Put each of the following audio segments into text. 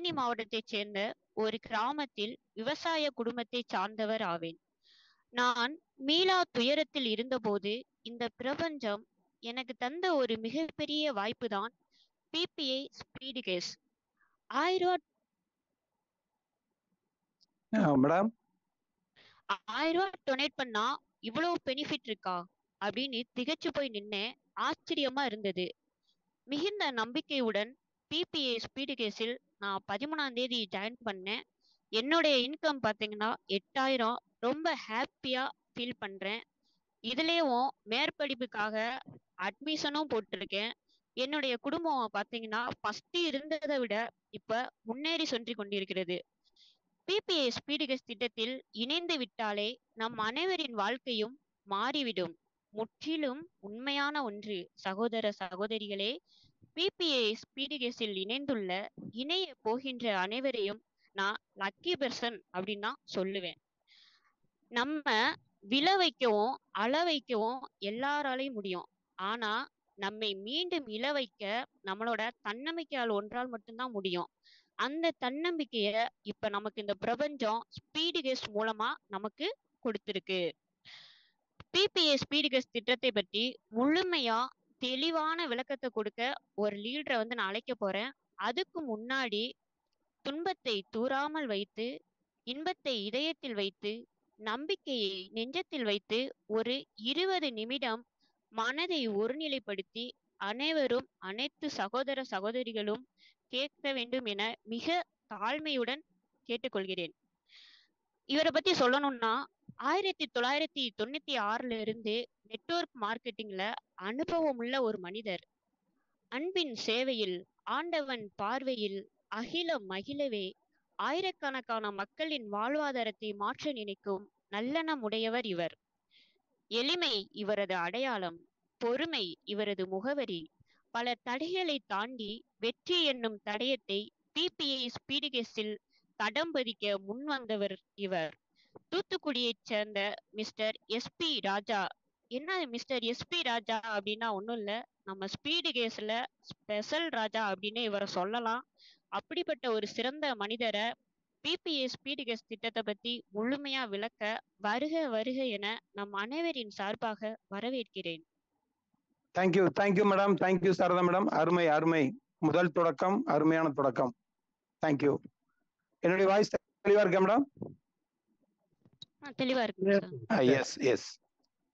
தேனி மாவட்டத்தைச் சேர்ந்த ஒரு கிராமத்தில் விவசாய குடும்பத்தை சார்ந்தவர் ஆவேன். நான் மீளா துயரத்தில் இருந்தபோது இந்த பிரபஞ்சம் எனக்கு தந்த ஒரு மிகப்பெரிய வாய்ப்புதான் பிபிஐ ஸ்பீடு கேஸ். 1000 மேடம் 1000 டொனேட் பண்ணா இவ்வளவு பெனிஃபிட் இருக்கா அப்படின்னு திகைச்சு போய் நின்னேன். ஆச்சரியமா இருந்தது. மிகுந்த நம்பிக்கையுடன் பிபிஏ ஸ்பீடு கேஸில் நான் 13ஆம் தேதி ஜாயின் பண்ணேன். என்னுடைய இன்கம் பார்த்தீங்கன்னா 8000. ரொம்ப ஹாப்பியா ஃபீல் பண்றேன். இதுலேயும் மேற்படிப்புக்காக அட்மிஷனும் போட்டிருக்கேன். என்னுடைய குடும்பம் பார்த்தீங்கன்னா ஃபர்ஸ்ட் இருந்ததை விட இப்ப முன்னேறி சென்று கொண்டிருக்கிறது. பிபிஏ ஸ்பீடு கேஸ் திட்டத்தில் இணைந்து விட்டாலே நம் அனைவரின் வாழ்க்கையும் மாறிவிடும். முற்றிலும் உண்மையான ஒன்று. சகோதர சகோதரிகளே, பிபிஏ ஸ்பீடு கேஸில் இணைய போகின்ற அனைவரையும் நான் லக்கி பர்சன் அப்படின்னு தான் சொல்லுவேன். நம்ம விழ வைக்கவும் அள வைக்கவும் எல்லாராலையும் முடியும். ஆனா நம்மை மீண்டும் இழ வைக்க நம்மளோட தன்னம்பிக்கையால் ஒன்றால் மட்டும்தான் முடியும். அந்த தன்னம்பிக்கைய இப்ப நமக்கு இந்த பிரபஞ்சம் ஸ்பீடு கேஸ் மூலமா நமக்கு கொடுத்திருக்கு. பிபிஏ ஸ்பீடு கேஸ் திட்டத்தை பற்றி முழுமையா தெளிவான விளக்கத்தை கொடுக்க ஒரு லீடரை நான் அழைக்க போறேன். அதுக்கு முன்னாடி துன்பத்தை தூராமல் வைத்து, இன்பத்தை இதயத்தில் வைத்து, நம்பிக்கையை நெஞ்சத்தில் வைத்து ஒரு 20 நிமிடம் மனதை ஒருநிலைப்படுத்தி அனைவரும், அனைத்து சகோதர சகோதரிகளும் கேட்க வேண்டும் என மிக தாழ்மையுடன் கேட்டுக்கொள்கிறேன். இவரை பத்தி சொல்லணும்னா 1996 இருந்து நெட்வொர்க் மார்க்கெட்டிங்ல அனுபவம் உள்ள ஒரு மனிதர். அன்பின் சேவையில், ஆண்டவன் பார்வையில் அகிலம் மகிழவே ஆயிரக்கணக்கான மக்களின் வாழ்வாதாரத்தை மாற்ற நினைக்கும் நல்லெண்ணம் உடையவர் இவர். எளிமை இவரது அடையாளம், பொறுமை இவரது முகவரி. பல தடைகளை தாண்டி வெற்றி என்னும் தடயத்தை பிபிஐ ஸ்பீடு கேஸில் தடம் பதிக்க முன் வந்தவர் இவர். தூத்துக்குடியைச் சேர்ந்த மிஸ்டர் எஸ்பி ராஜா. என்ன மிஸ்டர் எஸ்பி ராஜா அப்படின்னா ஒன்றும் இல்லை, நம்ம ஸ்பீடு கேஸ்ல ஸ்பெஷல் ராஜா அப்படின்னு இவரை சொல்லலாம். அப்படிப்பட்ட ஒரு சிறந்த மனிதரை பிபிஏ ஸ்பீடு கேஸ் திட்டத்தை பத்தி முழுமையா விளக்க வருக வருக என நம் அனைவரின் சார்பாக வரவேற்கிறேன். Thank you madam. Thank you Sharada madam. அருமை அருமை. முதல் தொடக்கம், அருமையான தொடக்கம். தேங்க்யூ. என்னுடைய வாய்ஸ் தெளிவா இருக்கா மேடம்? தெளிவா இருக்கு. Yes yes.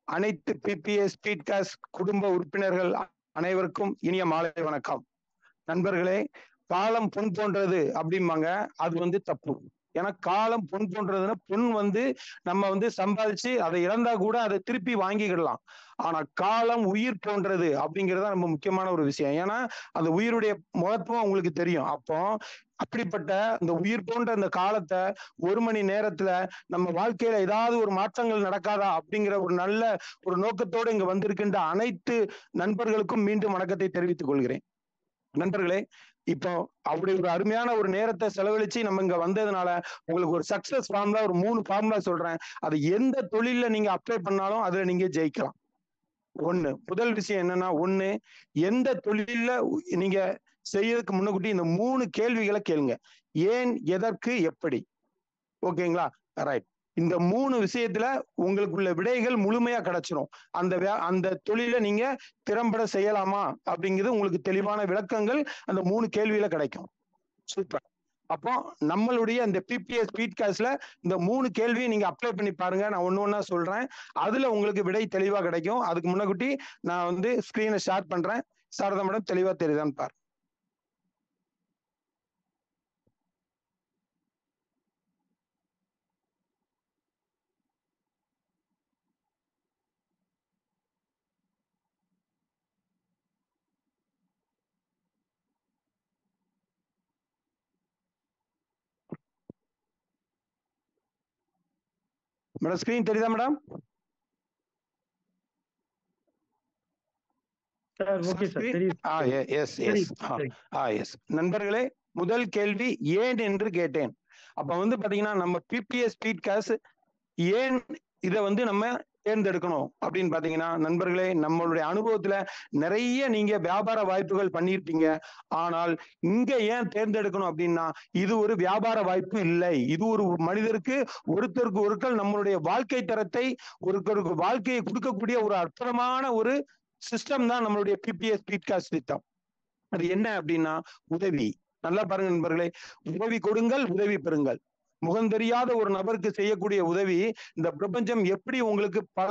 அனைத்து பிபிஏ ஸ்பீட் கேஸ் குடும்ப உறுப்பினர்கள் அனைவருக்கும் இனிய மாலை வணக்கம். நண்பர்களே, காலம் பொன் போன்றது அப்படிம்பாங்க. அது தப்பு. ஏன்னா காலம் பொன் போன்றதுன்னா பொன் நம்ம சம்பாதிச்சு அதை இழந்தா கூட அதை திருப்பி வாங்கிக்கிடலாம். ஆனா காலம் உயிர் போன்றது அப்படிங்கிறது ரொம்ப முக்கியமான ஒரு விஷயம். ஏன்னா அந்த உயிருடைய மகத்துவம் உங்களுக்கு தெரியும். அப்போ அப்படிப்பட்ட இந்த உயிர் போன்ற இந்த காலத்தை 1 மணி நேரத்துல நம்ம வாழ்க்கையில ஏதாவது ஒரு மாற்றங்கள் நடக்காதா அப்படிங்கிற ஒரு நல்ல ஒரு நோக்கத்தோடு இங்க வந்திருக்கின்ற அனைத்து நண்பர்களுக்கும் மீண்டும் வணக்கத்தை தெரிவித்துக் கொள்கிறேன். நண்பர்களே, இப்போ அப்படி ஒரு அருமையான ஒரு நேரத்தை செலவழிச்சு நம்ம இங்க வந்ததுனால உங்களுக்கு ஒரு சக்சஸ் ஃபார்முலா, ஒரு 3 ஃபார்முலா சொல்றேன். அது எந்த தொழில நீங்க அப்ளை பண்ணாலும் அதுல நீங்க ஜெயிக்கலாம். முதல் விஷயம் என்னன்னா, எந்த தொழில நீங்க செய்யறதுக்கு முன்னக்கூட்டி இந்த 3 கேள்விகளை கேளுங்க. ஏன், எதற்கு, எப்படி. ஓகேங்களா? ரைட். இந்த 3 விஷயத்துல உங்களுக்குள்ள விடைகள் முழுமையா கிடைச்சிரும். அந்த தொழில நீங்க திறம்பட செய்யலாமா அப்படிங்கிறது உங்களுக்கு தெளிவான விளக்கங்கள் அந்த 3 கேள்வியில கிடைக்கும். சூப்பர். அப்போ நம்மளுடைய இந்த பிபிஏ ஸ்பீட் கேஸ்ல இந்த 3 கேள்வியை நீங்க அப்ளை பண்ணி பாருங்க. நான் ஒண்ணா சொல்றேன். அதுல உங்களுக்கு விடை தெளிவா கிடைக்கும். அதுக்கு முன்னக்கூட்டி நான் ஸ்கிரீனை ஷேர் பண்றேன். சாரதா மேடம் தெளிவா தெரியுதான்னு பாரு. மேடம் ஸ்கிரீன் தெரியுதா மேடம்? நண்பர்களே, முதல் கேள்வி ஏன் என்று கேட்டேன். அப்ப பாத்தீங்கன்னா நம்ம பிபிஏ ஸ்பீட் கேஸ் ஏன் இதை நம்ம தேர்ந்தெடுக்கணும் அப்படின்னு பாத்தீங்கன்னா, நண்பர்களே, நம்மளுடைய அனுபவத்துல நிறைய நீங்க வியாபார வாய்ப்புகள் பண்ணியிருப்பீங்க. ஆனால் இங்க ஏன் தேர்ந்தெடுக்கணும் அப்படின்னா, இது ஒரு வியாபார வாய்ப்பு இல்லை. இது ஒரு மனிதருக்கு ஒருத்தருக்கு ஒருத்தர் நம்மளுடைய வாழ்க்கை தரத்தை ஒருத்தருக்கு வாழ்க்கையை கொடுக்கக்கூடிய ஒரு அற்புதமான ஒரு சிஸ்டம் தான் நம்மளுடைய பிபிஎஸ் ஸ்பீட்காஸ்ட் திட்டம். அது என்ன அப்படின்னா, உதவி. நல்லா பாருங்க நண்பர்களே, உதவி கொடுங்கள், உதவி பெறுங்கள். முகம் தெரியாத ஒரு நபருக்கு செய்யக்கூடிய உதவி இந்த பிரபஞ்சம் எப்படி உங்களுக்கு பல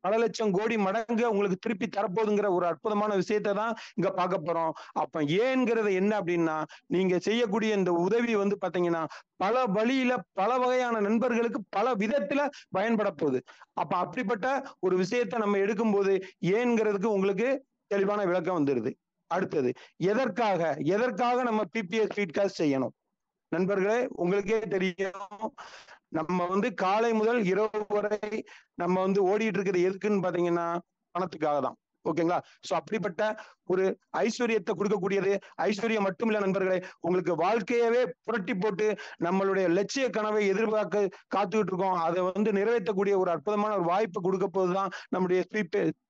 பல லட்சம் கோடி மடங்கு உங்களுக்கு திருப்பி தரப்போகுதுங்கிற ஒரு அற்புதமான விஷயத்தை தான் இங்க பார்க்க போறோம். அப்ப ஏன்ங்கிறது என்ன அப்படின்னா, நீங்க செய்யக்கூடிய இந்த உதவி வந்து பாத்தீங்கன்னா பல வழியில பல வகையான நண்பர்களுக்கு பல விதத்துல பயன்பட போகுது. அப்ப அப்படிப்பட்ட ஒரு விஷயத்தை நம்ம எடுக்கும்போது ஏன்ங்கிறதுக்கு உங்களுக்கு தெளிவான விளக்கம் வந்துடுது. அடுத்தது, எதற்காக நம்ம பிபிஎஸ் ஸ்பீட்காஸ்ட் செய்யணும்? நண்பர்களே, உங்களுக்கே தெரியும், நம்ம வந்து காலை முதல் இரவு வரை நம்ம வந்து ஓடிட்டு இருக்கிறது எதுக்குன்னு பாத்தீங்கன்னா பணத்துக்காக தான். ஓகேங்களா? சோ அப்படிப்பட்ட ஒரு ஐஸ்வர்யத்தை கொடுக்கக்கூடியது. ஐஸ்வர்யம் மட்டும் இல்ல நண்பர்களே, உங்களுக்கு வாழ்க்கையவே புரட்டி போட்டு நம்மளுடைய லட்சிய கனவை எதிர்பார்க்க காத்துக்கிட்டு இருக்கோம். அதை வந்து நிறைவேற்றக்கூடிய ஒரு அற்புதமான ஒரு வாய்ப்பு கொடுக்க போதுதான் நம்முடைய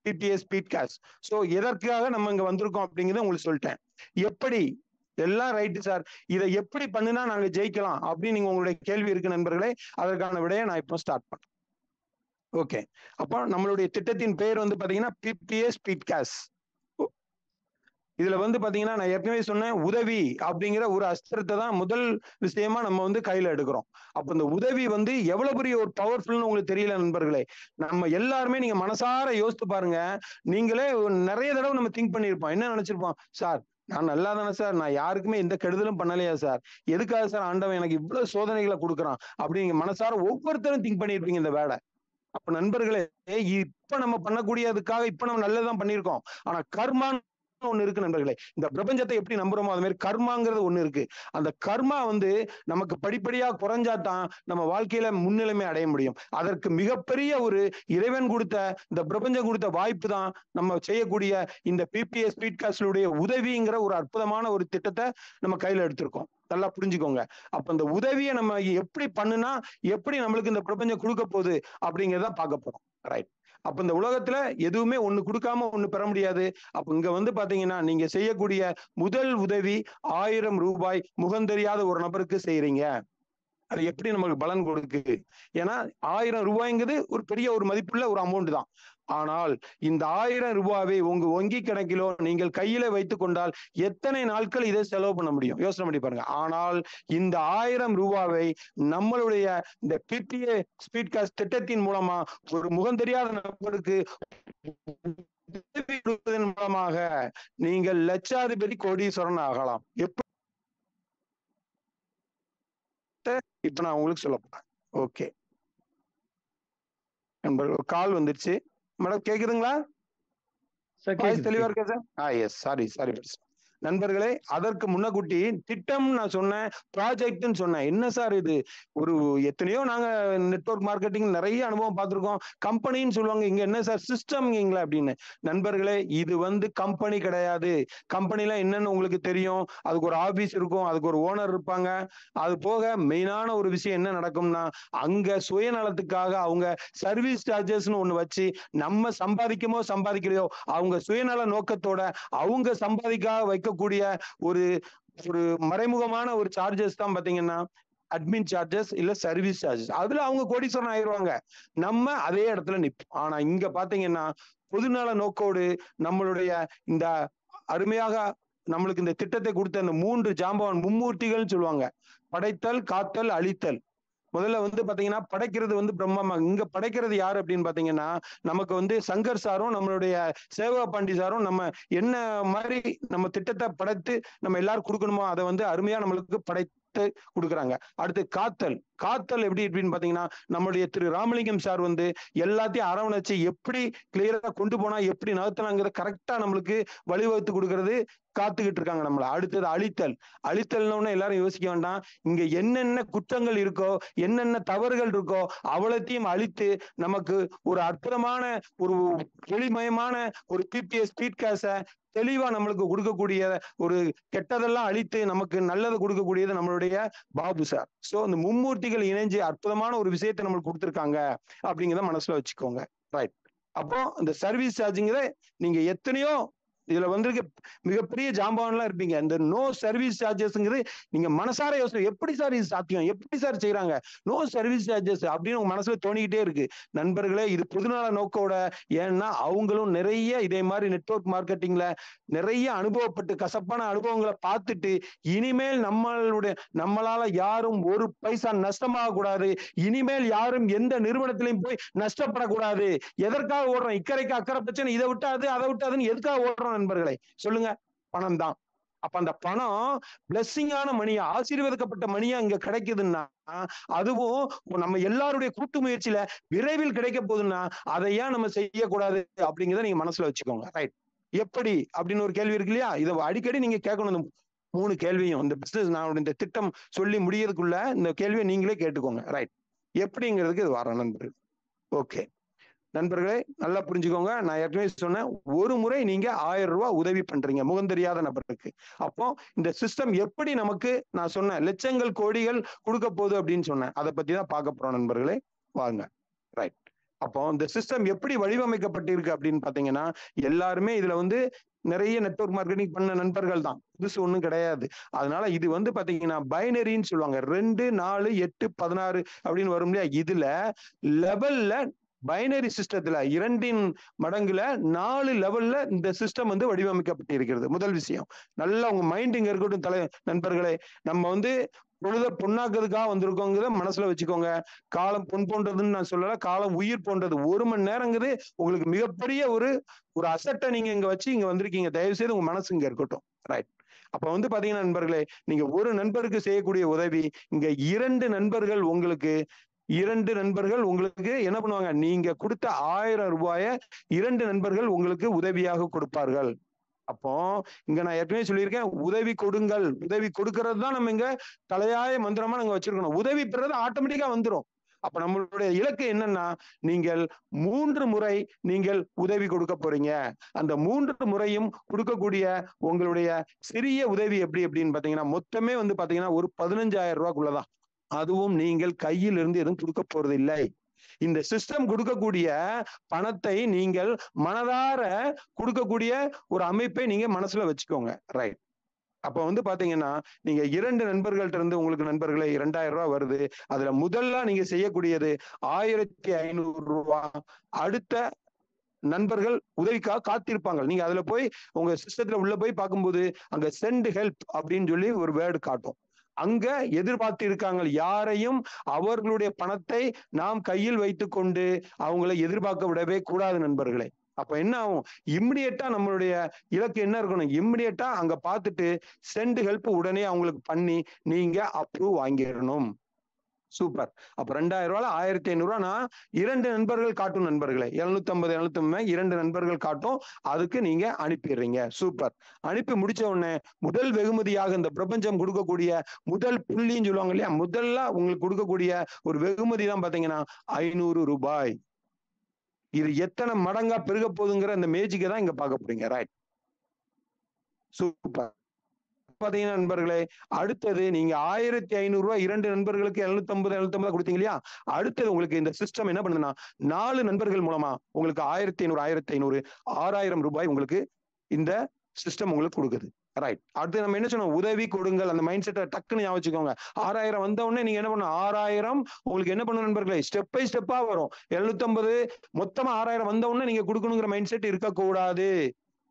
பிபிஎஸ் ஸ்பீட்காஸ்ட். சோ எதற்காக நம்ம இங்க வந்திருக்கோம் அப்படிங்கிறத உங்களுக்கு சொல்லிட்டேன். எப்படி எல்லாம் ரைட்டு சார், இதை எப்படி பண்ணுனா நாங்க ஜெயிக்கலாம் அப்படின்னு நீங்க உங்களுடைய கேள்வி இருக்கு நண்பர்களே. அதற்கான விடையை நான் இப்போ ஸ்டார்ட் பண்றேன். ஓகே, அப்போ நம்மளுடைய திட்டத்தின் பெயர் வந்து பாத்தீங்கன்னா பிபிஎஸ் ஸ்பீட்காஸ்ட். இதுல வந்து பாத்தீங்கன்னா நான் ஏற்கனவே சொன்னேன், உதவி அப்படிங்கிற ஒரு அஸ்திரத்தை தான் முதல் விஷயமா நம்ம வந்து கையில எடுக்கிறோம். அப்ப இந்த உதவி வந்து எவ்வளவு பெரிய ஒரு பவர்ஃபுல்னு உங்களுக்கு தெரியல நண்பர்களே. நம்ம எல்லாருமே நீங்க மனசார யோசித்து பாருங்க. நீங்களே நிறைய தடவை நம்ம திங்க் பண்ணியிருப்போம். என்ன நினைச்சிருப்போம், சார் நான் நல்லா தானே சார், நான் யாருக்குமே எந்த கெடுதலும் பண்ணலையா சார், எதுக்காக சார் ஆண்டவன் எனக்கு இவ்வளவு சோதனைகளை கொடுக்குறான் அப்படின்னு மனசார ஒவ்வொருத்தரும் திங்க் பண்ணியிருப்பீங்க இந்த வேலை. அப்ப நண்பர்களே, இப்ப நம்ம பண்ணக்கூடியதுக்காக இப்ப நம்ம நல்லதான் பண்ணியிருக்கோம். ஆனா கர்மான்னு ஒண்ணு இருக்கு நண்பர்களே. இந்த பிரபஞ்சத்தை எப்படி நம்புறோமோ அது மாதிரி கர்மாங்கிறது ஒண்ணு இருக்கு. அந்த கர்மா வந்து நமக்கு படிப்படியா குறைஞ்சாதான் நம்ம வாழ்க்கையில முன்னிலைமை அடைய முடியும். அதற்கு மிகப்பெரிய ஒரு இறைவன் கொடுத்த, இந்த பிரபஞ்சம் கொடுத்த வாய்ப்பு தான் நம்ம செய்யக்கூடிய இந்த பிபிஎஸ் ஸ்பீட்காஸ்டுடைய உதவிங்கிற ஒரு அற்புதமான ஒரு திட்டத்தை நம்ம கையில எடுத்திருக்கோம். நல்லா புரிஞ்சுக்கோங்க. அப்ப இந்த உதவியை நம்ம எப்படி பண்ணுனா எப்படி நம்மளுக்கு இந்த பிரபஞ்சம் கொடுக்க போகுது அப்படிங்கிறத பார்க்க போறோம். ரைட். அப்ப இந்த உலகத்துல எதுவுமே ஒண்ணு கொடுக்காம ஒண்ணு பெற முடியாது. அப்ப இங்க வந்து பாத்தீங்கன்னா நீங்க செய்யக்கூடிய முதல் உதவி 1000 ரூபாய் முகம் தெரியாத ஒரு நபருக்கு செய்யறீங்க. அது எப்படி நமக்கு பலன் கொடுக்குது? ஏன்னா 1000 ரூபாய்ங்கிறது ஒரு பெரிய ஒரு மதிப்புள்ள ஒரு அமௌண்ட் தான். ஆனால் இந்த 1000 ரூபாவை உங்க வங்கி கணக்கிலோ நீங்கள் கையில வைத்துக் கொண்டால் எத்தனை நாட்கள் இதை செலவு பண்ண முடியும்? யோசனை பண்ணி பாருங்க. ஆனால் இந்த 1000 ரூபாவை நம்மளுடைய இந்த பிபிஏ ஸ்பீட்காஸ்ட் திட்டத்தின் மூலமா ஒரு முகம் தெரியாத நபருக்கு உதவி கொடுப்பதன் மூலமாக நீங்கள் லட்சாதிபதி கோடீஸ்வரன் ஆகலாம். இப்ப நான் உங்களுக்கு சொல்ல போறேன். ஓகே நண்பர்கள், கால் வந்துருச்சு. மேடம் கேக்குதுங்களா? தெளிவா இருக்கா சார்? எஸ். சாரி நண்பர்களே, அதற்கு முன்னக்கூட்டி திட்டம் நான் சொன்னேன், ப்ராஜெக்ட்னு சொன்னேன். என்ன சார் இது, ஒரு எத்தனையோ நாங்க நெட்வொர்க் மார்க்கெட்டிங் நிறைய அனுபவம் பார்த்திருக்கோம். கம்பெனின்னு சொல்லுவாங்க, இங்க என்ன சார் சிஸ்டம்ங்களா அப்படின்னு. நண்பர்களே, இது வந்து கம்பெனி கிடையாது. கம்பெனிலாம் என்னன்னு உங்களுக்கு தெரியும். அதுக்கு ஒரு ஆபீஸ் இருக்கும், அதுக்கு ஒரு ஓனர் இருப்பாங்க. அது போக மெயினான ஒரு விஷயம் என்ன நடக்கும்னா, அங்க சுயநலத்துக்காக அவங்க சர்வீஸ் சார்ஜஸ்ன்னு ஒண்ணு வச்சு நம்ம சம்பாதிக்கலையோ அவங்க சுயநல நோக்கத்தோட அவங்க சம்பாதிக்காக வைக்க கூடிய ஒரு ஒரு மறைமுகமான ஒரு சார்ஜஸ் தான் பாத்தீங்கன்னா அட்மின் சார்ஜஸ் இல்ல சர்வீஸ் சார்ஜஸ். அதுல அவங்க கோடீஸ்வரன் ஆயிடுவாங்க, நம்ம அதே இடத்துல நிற்போம். ஆனா இங்க பாத்தீங்கன்னா பொதுநல நோக்கோடு நம்மளுடைய இந்த அருமையாக நம்மளுக்கு இந்த திட்டத்தை கொடுத்த அந்த 3 ஜாம்பவான் மும்மூர்த்திகள் சொல்லுவாங்க. படைத்தல், காத்தல், அழித்தல். முதல்ல வந்து பாத்தீங்கன்னா படைக்கிறது வந்து பிரம்மமா. இங்க படைக்கிறது யாரு அப்படின்னு பாத்தீங்கன்னா நமக்கு வந்து சங்கர் சாரும் நம்மளுடைய சேவா பாண்டி சாரும் நம்ம என்ன மாதிரி நம்ம திட்டத்தை படைத்து நம்ம எல்லாரும் கொடுக்கணுமோ அதை வந்து அருமையா நம்மளுக்கு படைத்து கொடுக்குறாங்க. அடுத்து காத்தல் எப்படி அப்படின்னு பாத்தீங்கன்னா நம்மளுடைய திரு ராமலிங்கம் சார் வந்து எல்லாத்தையும் அரவணைச்சு எப்படி கிளியரா கொண்டு போனா எப்படி நகர்த்தலாங்கிறத கரெக்டா நம்மளுக்கு வழிவகுத்து கொடுக்கறது காத்துக்கிட்டு இருக்காங்க நம்மள. அடுத்தது அழித்தல்னு எல்லாரும் யோசிக்க வேண்டாம். இங்க என்னென்ன குற்றங்கள் இருக்கோ, என்னென்ன தவறுகள் இருக்கோ அவ்வளத்தையும் அழித்து நமக்கு ஒரு அற்புதமான ஒரு ஒளிமயமான ஒரு பிபிஎஸ் ஸ்பீட்காஸ்ட தெளிவா நம்மளுக்கு கொடுக்கக்கூடிய, ஒரு கெட்டதெல்லாம் அழித்து நமக்கு நல்லதை கொடுக்கக்கூடியது நம்மளுடைய பாபு சார். சோ இந்த மும்மூர்த்திகள் இணைஞ்சு அற்புதமான ஒரு விஷயத்தை நம்மளுக்கு கொடுத்துருக்காங்க அப்படிங்கிறத மனசுல வச்சுக்கோங்க. ரைட். அப்போ இந்த சர்வீஸ் சார்ஜுங்கிற நீங்க எத்தனையோ இதுல வந்திருக்க மிகப்பெரிய ஜாம்பவான்லாம் இருப்பீங்க. இந்த நோ சர்வீஸ் சார்ஜஸ்ங்கிறது நீங்க மனசார யோசனை, எப்படி சார் இது சாத்தியம், எப்படி சார் செய்யறாங்க நோ சர்வீஸ் சார்ஜஸ் அப்படின்னு உங்க மனசுல தோணிக்கிட்டே இருக்கு. நண்பர்களே, இது பொதுநல நோக்கோட. ஏன்னா அவங்களும் நிறைய இதே மாதிரி நெட்வொர்க் மார்க்கெட்டிங்ல நிறைய அனுபவப்பட்டு கசப்பான அனுபவங்களை பார்த்துட்டு இனிமேல் நம்மளால யாரும் ஒரு பைசா நஷ்டமாக கூடாது, இனிமேல் யாரும் எந்த நிறுவனத்திலையும் போய் நஷ்டப்படக்கூடாது, எதற்காக ஓடுறோம், இக்கரைக்கு அக்கறை பிரச்சனை, இதை விட்டாது அதை விட்டாதுன்னு எதுக்காக ஓடுறோம் நண்பர்களே சொல்லுங்க? பணம் தான். அப்ப அந்த பணம் பிளெஸ்ஸிங்கான மணியா, ஆசீர்வதிக்கப்பட்ட மணியா இங்க கிடைக்குதுன்னா, அதுவும் நம்ம எல்லாருடைய கூட்டு முயற்சியில விரைவில் கிடைக்க போகுதுன்னா அதை ஏன் நம்ம செய்யக்கூடாது அப்படிங்கிறத நீங்க மனசுல வச்சுக்கோங்க. ரைட். எப்படி அப்படின்னு ஒரு கேள்வி இருக்கு இல்லையா? இதை அடிக்கடி நீங்க கேட்கணும். 3 கேள்வியும் இந்த பிசினஸ் நான் இந்த திட்டம் சொல்லி முடியறதுக்குள்ள இந்த கேள்வியை நீங்களே கேட்டுக்கோங்க. ரைட். எப்படிங்கிறதுக்கு இது வர நண்பர்கள். ஓகே நண்பர்களே, நல்லா புரிஞ்சுக்கோங்க. நான் ஏற்கனவே சொன்னேன், ஒரு முறை நீங்க 1000 ரூபாய் உதவி பண்றீங்க முகந்தெரியாத நபருக்கு. அப்போ இந்த சிஸ்டம் எப்படி நமக்கு, நான் சொன்னேன் லட்சங்கள் கோடிகள் கொடுக்க போகுது அப்படின்னு சொன்னேன், அதை பத்தி தான் பார்க்க போறோம் நண்பர்களே. வாங்க. ரைட். அப்போ இந்த சிஸ்டம் எப்படி வடிவமைக்கப்பட்டிருக்கு அப்படின்னு பாத்தீங்கன்னா, எல்லாருமே இதுல நிறைய நெட்வொர்க் மார்க்கெட்டிங் பண்ண நண்பர்கள் தான், புதுசு ஒண்ணும் கிடையாது. அதனால இது பாத்தீங்கன்னா பைனரின்னு சொல்லுவாங்க. 2, 4, 8, 16 அப்படின்னு வரும் இல்லையா? இதுல லெவல்ல பைனரி சிஸ்டத்துல 2 மடங்குல 4 லெவல்ல இந்த சிஸ்டம் வடிவமைக்கப்பட்டிருக்கிறது. முதல் விஷயம், நல்லா உங்க மைண்ட் இங்க இருக்கட்டும் நண்பர்களே. நம்ம பொழுத பொண்ணாக்குறதுக்காக வந்திருக்கோங்கிறத மனசுல வச்சுக்கோங்க. காலம் பொன் போன்றதுன்னு நான் சொல்லல, காலம் உயிர் போன்றது. 1 மணி நேரங்கிறது உங்களுக்கு மிகப்பெரிய ஒரு அசட்டை நீங்க இங்க வச்சு இங்க வந்திருக்கீங்க. தயவு செய்து உங்க மனசு இங்க இருக்கட்டும். ரைட். அப்ப பாத்தீங்கன்னா நண்பர்களே, நீங்க ஒரு நண்பருக்கு செய்யக்கூடிய உதவி, இங்க 2 நண்பர்கள் உங்களுக்கு என்ன பண்ணுவாங்க, நீங்க கொடுத்த 1000 ரூபாய 2 நண்பர்கள் உங்களுக்கு உதவியாக கொடுப்பார்கள். அப்போ இங்க நான் ஏற்கனவே சொல்லியிருக்கேன், உதவி கொடுங்கள். உதவி கொடுக்கறது தான் நம்ம இங்க தலையாய மந்திரமா நாங்க வச்சிருக்கணும். உதவி பெறது ஆட்டோமேட்டிக்கா வந்துடும். அப்ப நம்மளுடைய இலக்கு என்னன்னா, நீங்கள் 3 முறை நீங்கள் உதவி கொடுக்க போறீங்க. அந்த 3 முறையும் கொடுக்கக்கூடிய உங்களுடைய சிறிய உதவி அப்படின்னு பாத்தீங்கன்னா, மொத்தமே பாத்தீங்கன்னா ஒரு 15,000 ரூபாய்க்குள்ளதான். அதுவும் நீங்கள் கையில் இருந்து எதுவும் கொடுக்க போறது இல்லை. இந்த சிஸ்டம் கொடுக்கக்கூடிய பணத்தை நீங்கள் மனதார கொடுக்கக்கூடிய ஒரு அமைப்பை நீங்க மனசுல வச்சுக்கோங்க. ரைட். அப்ப பாத்தீங்கன்னா, நீங்க 2 நண்பர்கள்ட்ட இருந்து உங்களுக்கு நண்பர்களே 2000 ரூபாய் வருது. அதுல முதல்ல நீங்க செய்யக்கூடியது 1500 ரூபாய் அடுத்த நண்பர்கள் உதவிக்காக காத்திருப்பாங்க. நீங்க அதுல போய் உங்க சிஸ்டத்துல உள்ள போய் பார்க்கும்போது அங்க சென்ட் ஹெல்ப் அப்படின்னு சொல்லி ஒரு வேர்டு காட்டும். அங்க எதிர்பார்த்து இருக்காங்க. யாரையும் அவர்களுடைய பணத்தை நாம் கையில் வைத்துக் கொண்டு அவங்களை எதிர்பார்க்க விடவே கூடாது நண்பர்களே. அப்ப என்ன ஆகும், இம்மிடியட்டா நம்மளுடைய இலக்கு என்ன இருக்கணும், இம்மிடியட்டா அங்க பார்த்துட்டு சென்ட் ஹெல்ப் உடனே அவங்களுக்கு பண்ணி நீங்க அப்ரூவ் வாங்கிடணும். சூப்பர். அப்ப 2000 ரூபாய் 1500 ரூபாய் நான் 2 நண்பர்கள் காட்டும் நண்பர்களே, 750 2 நண்பர்கள் காட்டும். அதுக்கு நீங்க அனுப்பிடுறீங்க. சூப்பர். அனுப்பி முடிச்ச உடனே முதல் வெகுமதியாக இந்த பிரபஞ்சம் கொடுக்கக்கூடிய முதல் புள்ளின்னு சொல்லுவாங்க இல்லையா, முதல்ல உங்களுக்கு கொடுக்கக்கூடிய ஒரு வெகுமதி தான் பாத்தீங்கன்னா 500 ரூபாய். இது எத்தனை மடங்கா பெருக போகுதுங்கிற அந்த மேஜிக்கை தான் இங்க பார்க்க போறீங்க. ரைட். சூப்பர். பாத்தீங்கன்னா நண்பர்களே, அடுத்தது நீங்க 1500 ரூபாய் 2 நண்பர்களுக்கு 750 கொடுத்தீங்க இல்லையா? அடுத்தது உங்களுக்கு இந்த சிஸ்டம் என்ன பண்ணுதுன்னா, 4 நண்பர்கள் மூலமா உங்களுக்கு 1500 6000 ரூபாய் உங்களுக்கு இந்த சிஸ்டம் உங்களுக்கு கொடுக்குது. ரைட். அடுத்து நம்ம என்ன சொன்னோம், உதவி கொடுங்கள். அந்த மைண்ட் செட்டை டக்குன்னு ஞாபகம் வச்சுக்கோங்க. 6000 வந்த உடனே நீங்க என்ன பண்ணணும், 6000 உங்களுக்கு என்ன பண்ணணும் நண்பர்களே, ஸ்டெப் பை ஸ்டெப்பா வரும். 750 மொத்தமா 6000 வந்த உடனே நீங்க கொடுக்கணுங்கிற மைண்ட் செட் இருக்கக்கூடாது.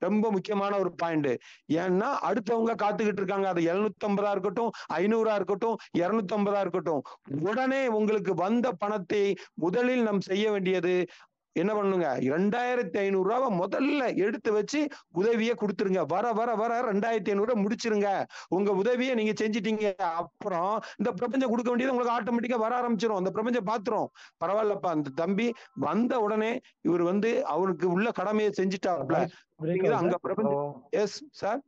ரொம்ப முக்கியமான ஒரு பாயிண்ட். ஏன்னா அடுத்தவங்க காத்துக்கிட்டு இருக்காங்க. அது 750 இருக்கட்டும், 500 இருக்கட்டும், 250 இருக்கட்டும். உடனே உங்களுக்கு வந்த பணத்தை முதலில் நாம் செய்ய வேண்டியது என்ன பண்ணுங்க, 2500 ரூபாவை முதல்ல எடுத்து வச்சு உதவியை கொடுத்துருங்க. வர வர வர 2500 முடிச்சிருங்க. உங்க உதவியை நீங்க செஞ்சிட்டீங்க. அப்புறம் இந்த பிரபஞ்சம் கொடுக்க வேண்டியது உங்களுக்கு ஆட்டோமேட்டிக்கா வர ஆரம்பிச்சிடும். அந்த பிரபஞ்சம் பாத்துரும். பரவாயில்லப்பா, அந்த தம்பி வந்த உடனே இவர் அவருக்கு உள்ள கடமையை செஞ்சுட்டாப்ல. அங்க பிரபஞ்சம். எஸ் சார்,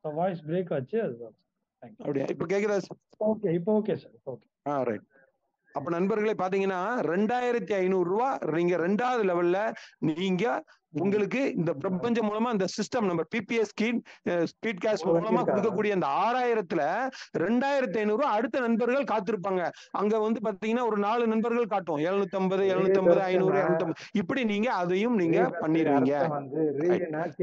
வாய்ஸ் பிரேக் ஆச்சு. அப்படியா? இப்ப கேக்குதா? ஓகே, இப்போ ஓகே சார். ஓகே. ரைட். அப்ப நண்பர்களே பாத்தீங்கன்னா 2500 ரூபாய் நீங்க 2வது லெவல்ல நீங்க உங்களுக்கு இந்த பிரபஞ்சம் மூலமா இந்த சிஸ்டம் நம்ம பிபிஎஸ் ஸ்பீட் காஸ்ட் மூலமா கொடுக்கக்கூடிய அந்த 6000த்துல 2500 அடுத்த நண்பர்கள் காத்திருப்பாங்க. அங்க வந்து பாத்தீங்கன்னா ஒரு 4 நண்பர்கள் காட்டும், 750 750 500 250 இப்படி நீங்க அதையும் நீங்க பண்ணிடுவீங்க.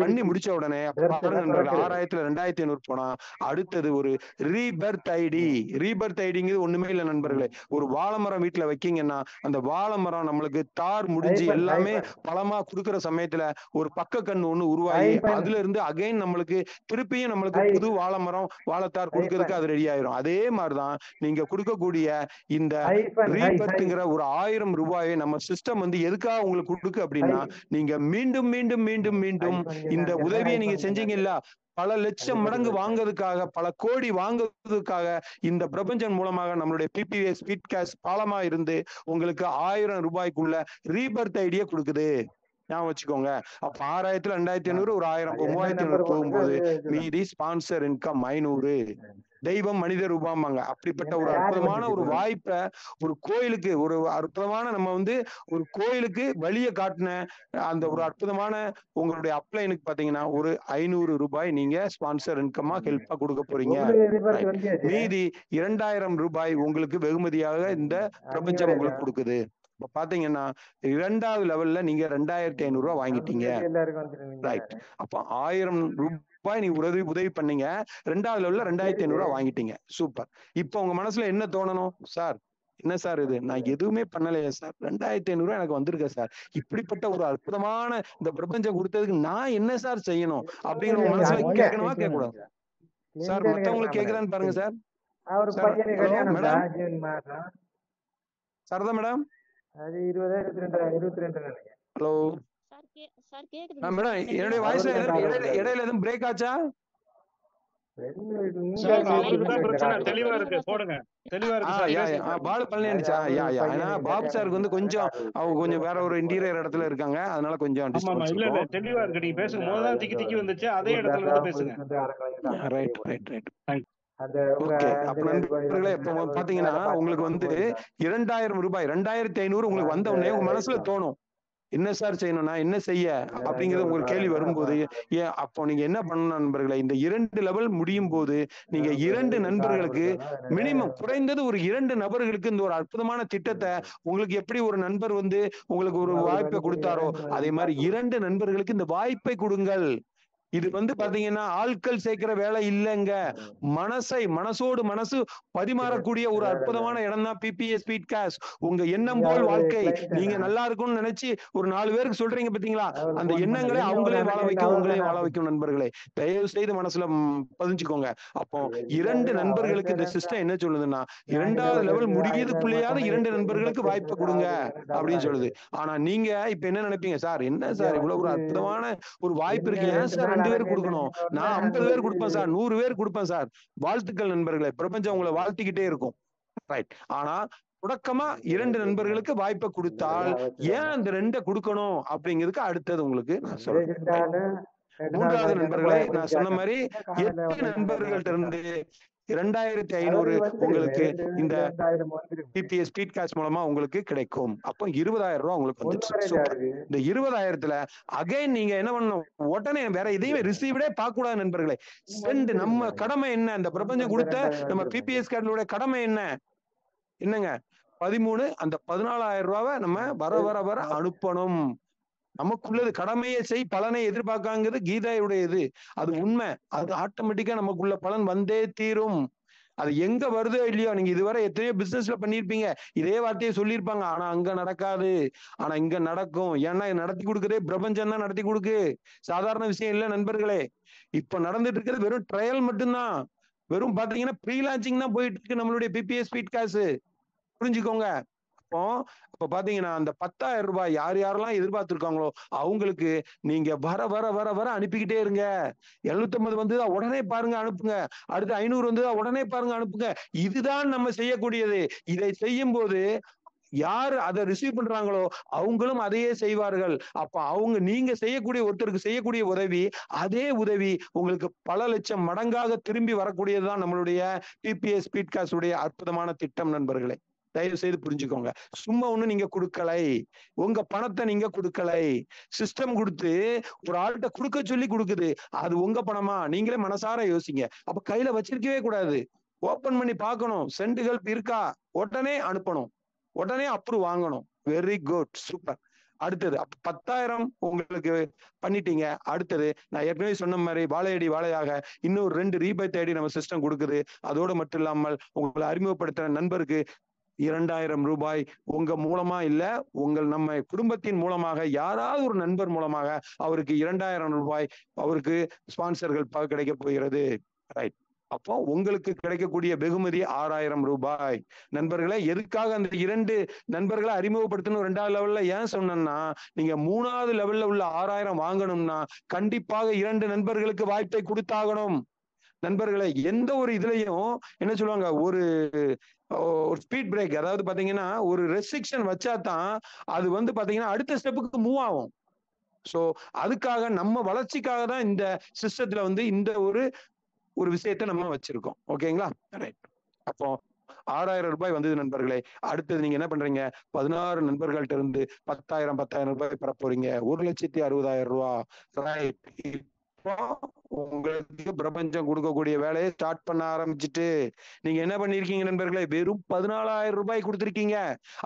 பண்ணி முடிச்ச உடனே பாருங்க நண்பர்கள், 6000த்துல 2500 போனா அடுத்தது ஒரு ரீபர்த் ஐடி. ரீபர்த் ஐடிங்கிறது ஒண்ணுமே இல்லை நண்பர்களே. ஒரு வாழைமரம் வீட்டுல வைக்கீங்கன்னா அந்த வாழைமரம் நம்மளுக்கு தார் முடிஞ்சு எல்லாமே பழமா கொடுக்குற சமயத்துல ஒரு பக்க கண்ணு ஒண்ணு உருவாகி அதுல இருந்து அகைன் நம்மளுக்கு திருப்பியும் நம்மளுக்கு புது வாழைமரம் வாழைத்தார் கொடுக்கறதுக்கு அது ரெடி ஆயிரும். அதே மாதிரிதான் நீங்க கொடுக்கக்கூடிய இந்த ரீபர்த்ங்கிற ஒரு 1000 ரூபாயை நம்ம சிஸ்டம் வந்து எதுக்காக உங்களுக்கு கொடுக்கு அப்படின்னா, நீங்க மீண்டும் மீண்டும் மீண்டும் மீண்டும் இந்த உதவியை நீங்க செஞ்சீங்கல்ல, பல லட்சம் மடங்கு வாங்குறதுக்காக, பல கோடி வாங்குறதுக்காக இந்த பிரபஞ்சம் மூலமாக நம்மளுடைய பிபிஎஸ் ஸ்பீட் காஸ்ட் பாலமா இருந்து உங்களுக்கு 1000 ரூபாய்க்குள்ள ரீபர்த் ஐடியா கொடுக்குது. ஞாபகம் வச்சுக்கோங்க. அப்ப 6000த்துல 2500 ஒரு 1000 3500 போகும்போது மீதி ஸ்பான்சர் இன்கம் 500. தெய்வம் மனித ரூபாமாங்க. அப்படிப்பட்ட ஒரு அற்புதமான ஒரு வாய்ப்பை ஒரு கோயிலுக்கு, ஒரு அற்புதமான நம்ம வந்து ஒரு கோயிலுக்கு வழியை காட்டின அந்த ஒரு அற்புதமான உங்களுடைய அப்ளைனுக்கு பாத்தீங்கன்னா ஒரு 500 ரூபாய் நீங்க ஸ்பான்சர் இன்கமா ஹெல்ப்பா கொடுக்க போறீங்க. மீதி 2000 ரூபாய் உங்களுக்கு வெகுமதியாக இந்த பிரபஞ்சம் உங்களுக்கு கொடுக்குது. இப்ப பாத்தீங்கன்னா 2வது லெவல்ல நீங்க 2500 ரூபாய் வாங்கிட்டீங்க. ரைட். அப்ப 1000 ரூபாய் நீ உதவி பண்ணீங்க, 2வது லெவல்ல 2500 ரூபாய் வாங்கிட்டீங்க. சூப்பர். இப்ப உங்க மனசுல என்ன தோணணும்? சார் என்ன சார் இது, நான் எதுவுமே பண்ணலையே சார், 2500 ரூபாய் எனக்கு வந்திருக்க சார், இப்படிப்பட்ட ஒரு அற்புதமான இந்த பிரபஞ்சம் கொடுத்ததுக்கு நான் என்ன சார் செய்யணும் அப்படிங்கிற உங்க மனசுல கேட்கணுமா கேட்க கூடாது? சார் மத்தவங்களுக்கு கேக்குதான்னு பாருங்க சார். மேடம் சரதா மேடம், அது 22 ஹலோ மேடம், என்னுடைய வாய்ஸ் இடையில எதுவும் பிரேக் ஆச்சா? பாலு பழனிச்சா? ஏன்னா பாபு சாருக்கு வந்து கொஞ்சம் அவங்க கொஞ்சம் வேற ஒரு இன்டீரியர் இடத்துல இருக்காங்க, அதனால கொஞ்சம் தெளிவா இருக்கு. நீங்க பேசுங்க, முதல்ல திக்கி திக்கி வந்துச்சு, அதே இடத்துல இருந்து பேசுங்க. Right right right. ஓகே. அப்ப நண்பர்களே, இப்ப பாத்தீங்கன்னா உங்களுக்கு வந்து 2000 ரூபாய் 2500 உங்களுக்கு வந்த உடனே உங்க மனசுல தோணும், என்ன சார் செய்யணும்னா என்ன செய்ய அப்படிங்கிறது உங்களுக்கு கேள்வி வரும்போது, ஏன் அப்போ நீங்க என்ன பண்ணணும் நண்பர்களே, இந்த 2 லெவல் முடியும் போது நீங்க 2 நண்பர்களுக்கு மினிமம் குறைந்தது ஒரு 2 நபர்களுக்கு இந்த ஒரு அற்புதமான திட்டத்தை, உங்களுக்கு எப்படி ஒரு நண்பர் வந்து உங்களுக்கு ஒரு வாய்ப்பை கொடுத்தாரோ அதே மாதிரி 2 நண்பர்களுக்கு இந்த வாய்ப்பை கொடுங்கள். இது வந்து பாத்தீங்கன்னா ஆட்கள் சேர்க்கிற வேலை இல்லைங்க, மனசோடு மனசு பரிமாறக்கூடிய ஒரு அற்புதமான இடம் தான் பிபிஎஸ் ஸ்பீட் காஸ்ட். உங்க எண்ணம் போல் வாழ்க்கை. நீங்க நல்லா இருக்கும்னு நினைச்சு ஒரு 4 பேருக்கு சொல்றீங்க பாத்தீங்களா, அந்த எண்ணங்களே அவங்களே வாழ வைக்கும், உங்களே வாழ வைக்கும். நண்பர்களே தயவு செய்து மனசுல பதிஞ்சுக்கோங்க. அப்போ 2 நண்பர்களுக்கு இந்த சிஸ்டம் என்ன சொல்லுதுன்னா, 2வது லெவல் முடியதுக்குள்ளேயாவது 2 நண்பர்களுக்கு வாய்ப்பை கொடுங்க அப்படின்னு சொல்லுது. ஆனா நீங்க இப்ப என்ன நினைப்பீங்க, சார் என்ன சார் இவ்வளவு ஒரு அற்புதமான ஒரு வாய்ப்பு இருக்கு, ஏன் சார் 2 பேர் கொடுக்கணும், நான் 50 பேர் கொடுப்பேன் சார், 100 பேர் கொடுப்பேன் சார். வாழ்த்துக்கள் நண்பர்களே, பிரபஞ்சம் உங்களை வாழ்த்திக்கிட்டே இருக்கும். ரைட். ஆனா தொடக்கமா 2 நண்பர்களுக்கு வாய்ப்பை கொடுத்தால் ஏன் அந்த 2 கொடுக்கணும் அப்படிங்கிறதுக்கு அடுத்தது உங்களுக்கு நான் சொல்றேன். 3வது நண்பர்களே, நான் சொன்ன மாதிரி 8 நண்பர்கள்ட்ட இருந்து 2500 உங்களுக்கு இந்த பிபிஎஸ் ஸ்பீட் காஸ்ட் மூலமா உங்களுக்கு கிடைக்கும். அப்போ 20000 ரூபாய் உங்களுக்கு வந்துச்சு. இந்த 20000த்துல அகைன் நீங்க என்ன பண்ணணும், உடனே வேற எதையுமே ரிசீவ்டே பார்க்க கூடாது நண்பர்களே. சென்ட். நம்ம கடமை என்ன, இந்த பிரபஞ்சம் கொடுத்த நம்ம பிபிஎஸ் கார்டுடைய கடமை என்னங்க, 13 அந்த 14000 ரூபாவை நம்ம வர வர வர அனுப்பணும். நமக்குள்ளது கடமையை செய் பலனை எதிர்பார்க்காங்கிறது கீதையுடைய இது, அது உண்மை. அது ஆட்டோமேட்டிக்கா நமக்குள்ள பலன் வந்தே தீரும். அது எங்க வருதோ இல்லையோ, நீங்க இதுவரை எத்தனையோ பிசினஸ்ல பண்ணிருப்பீங்க, இதே வார்த்தையை சொல்லியிருப்பாங்க, ஆனா அங்க நடக்காது, ஆனா இங்க நடக்கும். ஏன்னா நடத்தி கொடுக்குறதே பிரபஞ்சம் தான் நடத்தி கொடுக்கு, சாதாரண விஷயம் இல்ல நண்பர்களே. இப்ப நடந்துட்டு இருக்கிறது வெறும் ட்ரையல் மட்டும்தான், வெறும் பாத்தீங்கன்னா ப்ரீ லான்ச்சிங் தான் போயிட்டு இருக்கு நம்மளுடைய பிபிஎஸ் ஸ்பீட் காசு, புரிஞ்சுக்கோங்க. அப்ப பாத்தீங்கன்னா அந்த 10000 ரூபாய் யார் யாரெல்லாம் எதிர்பார்த்திருக்காங்களோ அவங்களுக்கு நீங்க வர வர வர வர அனுப்பிக்கிட்டே இருங்க. 750 வந்துதா உடனே பாருங்க அனுப்புங்க, அடுத்து 500 வந்துதா உடனே பாருங்க அனுப்புங்க. இதுதான் நம்ம செய்யக்கூடியது. இதை செய்யும் போது யாரு அதை ரிசீவ் பண்றாங்களோ அவங்களும் அதையே செய்வார்கள். அப்ப நீங்க செய்யக்கூடிய ஒருத்தருக்கு செய்யக்கூடிய உதவி, அதே உதவி உங்களுக்கு பல லட்சம் மடங்காக திரும்பி வரக்கூடியதுதான் நம்மளுடைய பிபிஎஸ் ஸ்பீட் காஸ்ட் உடைய அற்புதமான திட்டம் நண்பர்களே. தயவு செய்து புரிஞ்சுக்கோங்க. சும்மா ஒண்ணு நீங்க கொடுக்கலை, உங்க பணத்தை நீங்க கொடுக்கலை. சிஸ்டம் கொடுத்து ஒரு ஆள்கிட்ட கொடுக்க சொல்லி கொடுக்குது, அது உங்க பணமா? நீங்களே மனசார யோசிங்க. அப்ப கையில வச்சிருக்கவே கூடாது, ஓபன் பண்ணி பார்க்கணும். சென்ட் ஹெல்ப் இருக்கா, உடனே அனுப்பணும், உடனே அப்ரூவ் வாங்கணும். Very good, super. அடுத்தது 10,000 உங்களுக்கு பண்ணிட்டீங்க. அடுத்தது நான் ஏற்கனவே சொன்ன மாதிரி வாழையடி வாழையாக இன்னொரு 2 ரீபேட் ஐடி நம்ம சிஸ்டம் கொடுக்குது. அதோடு மட்டும் இல்லாமல் உங்களை அறிமுகப்படுத்துற நண்பருக்கு 2,000 ரூபாய் உங்க மூலமா இல்ல, நம்ம குடும்பத்தின் மூலமாக யாராவது ஒரு நண்பர் மூலமாக அவருக்கு 2,000 ரூபாய் அவருக்கு ஸ்பான்சர்கள் கிடைக்க போகிறது. ரைட். அப்போ உங்களுக்கு கிடைக்கக்கூடிய வெகுமதி 6,000 ரூபாய். நண்பர்களை எதுக்காக அந்த 2 நண்பர்களை அறிமுகப்படுத்தணும் 2வது லெவல்ல ஏன் சொன்னா, நீங்க 3வது லெவல்ல உள்ள 6,000 வாங்கணும்னா கண்டிப்பாக 2 நண்பர்களுக்கு வாய்ப்பை கொடுத்தாகணும். நண்பர்களை எந்த ஒரு இதுலயும் என்ன சொல்லுவாங்க, ஒரு ஸ்பீட் பிரேக், அதாவது பாத்தீங்கன்னா ஒரு ரெஸ்ட்ரிக்ஷன் வச்சா தான் அது பாத்தீங்கன்னா அடுத்த ஸ்டெப்புக்கு மூவ் ஆகும். சோ அதுக்காக நம்ம வளர்ச்சிக்காக தான் இந்த சிஸ்டத்துல இந்த ஒரு விஷயத்தை நம்ம வச்சிருக்கோம். ஓகேங்களா? ரைட். அப்போ 6,000 ரூபாய் வந்தது நண்பர்களே. அடுத்தது நீங்க என்ன பண்றீங்க, 16 நண்பர்கள்ட்ட இருந்து 10,000 ரூபாய் பெற போறீங்க. 1,60,000 ரூபாய். ரைட். உங்களுக்கு பிரபஞ்சம் கொடுக்கக்கூடிய வேலையை ஸ்டார்ட் பண்ண ஆரம்பிச்சுட்டு நீங்க என்ன பண்ணிருக்கீங்க நண்பர்களே, வெறும் 14,000 ரூபாய் கொடுத்திருக்கீங்க.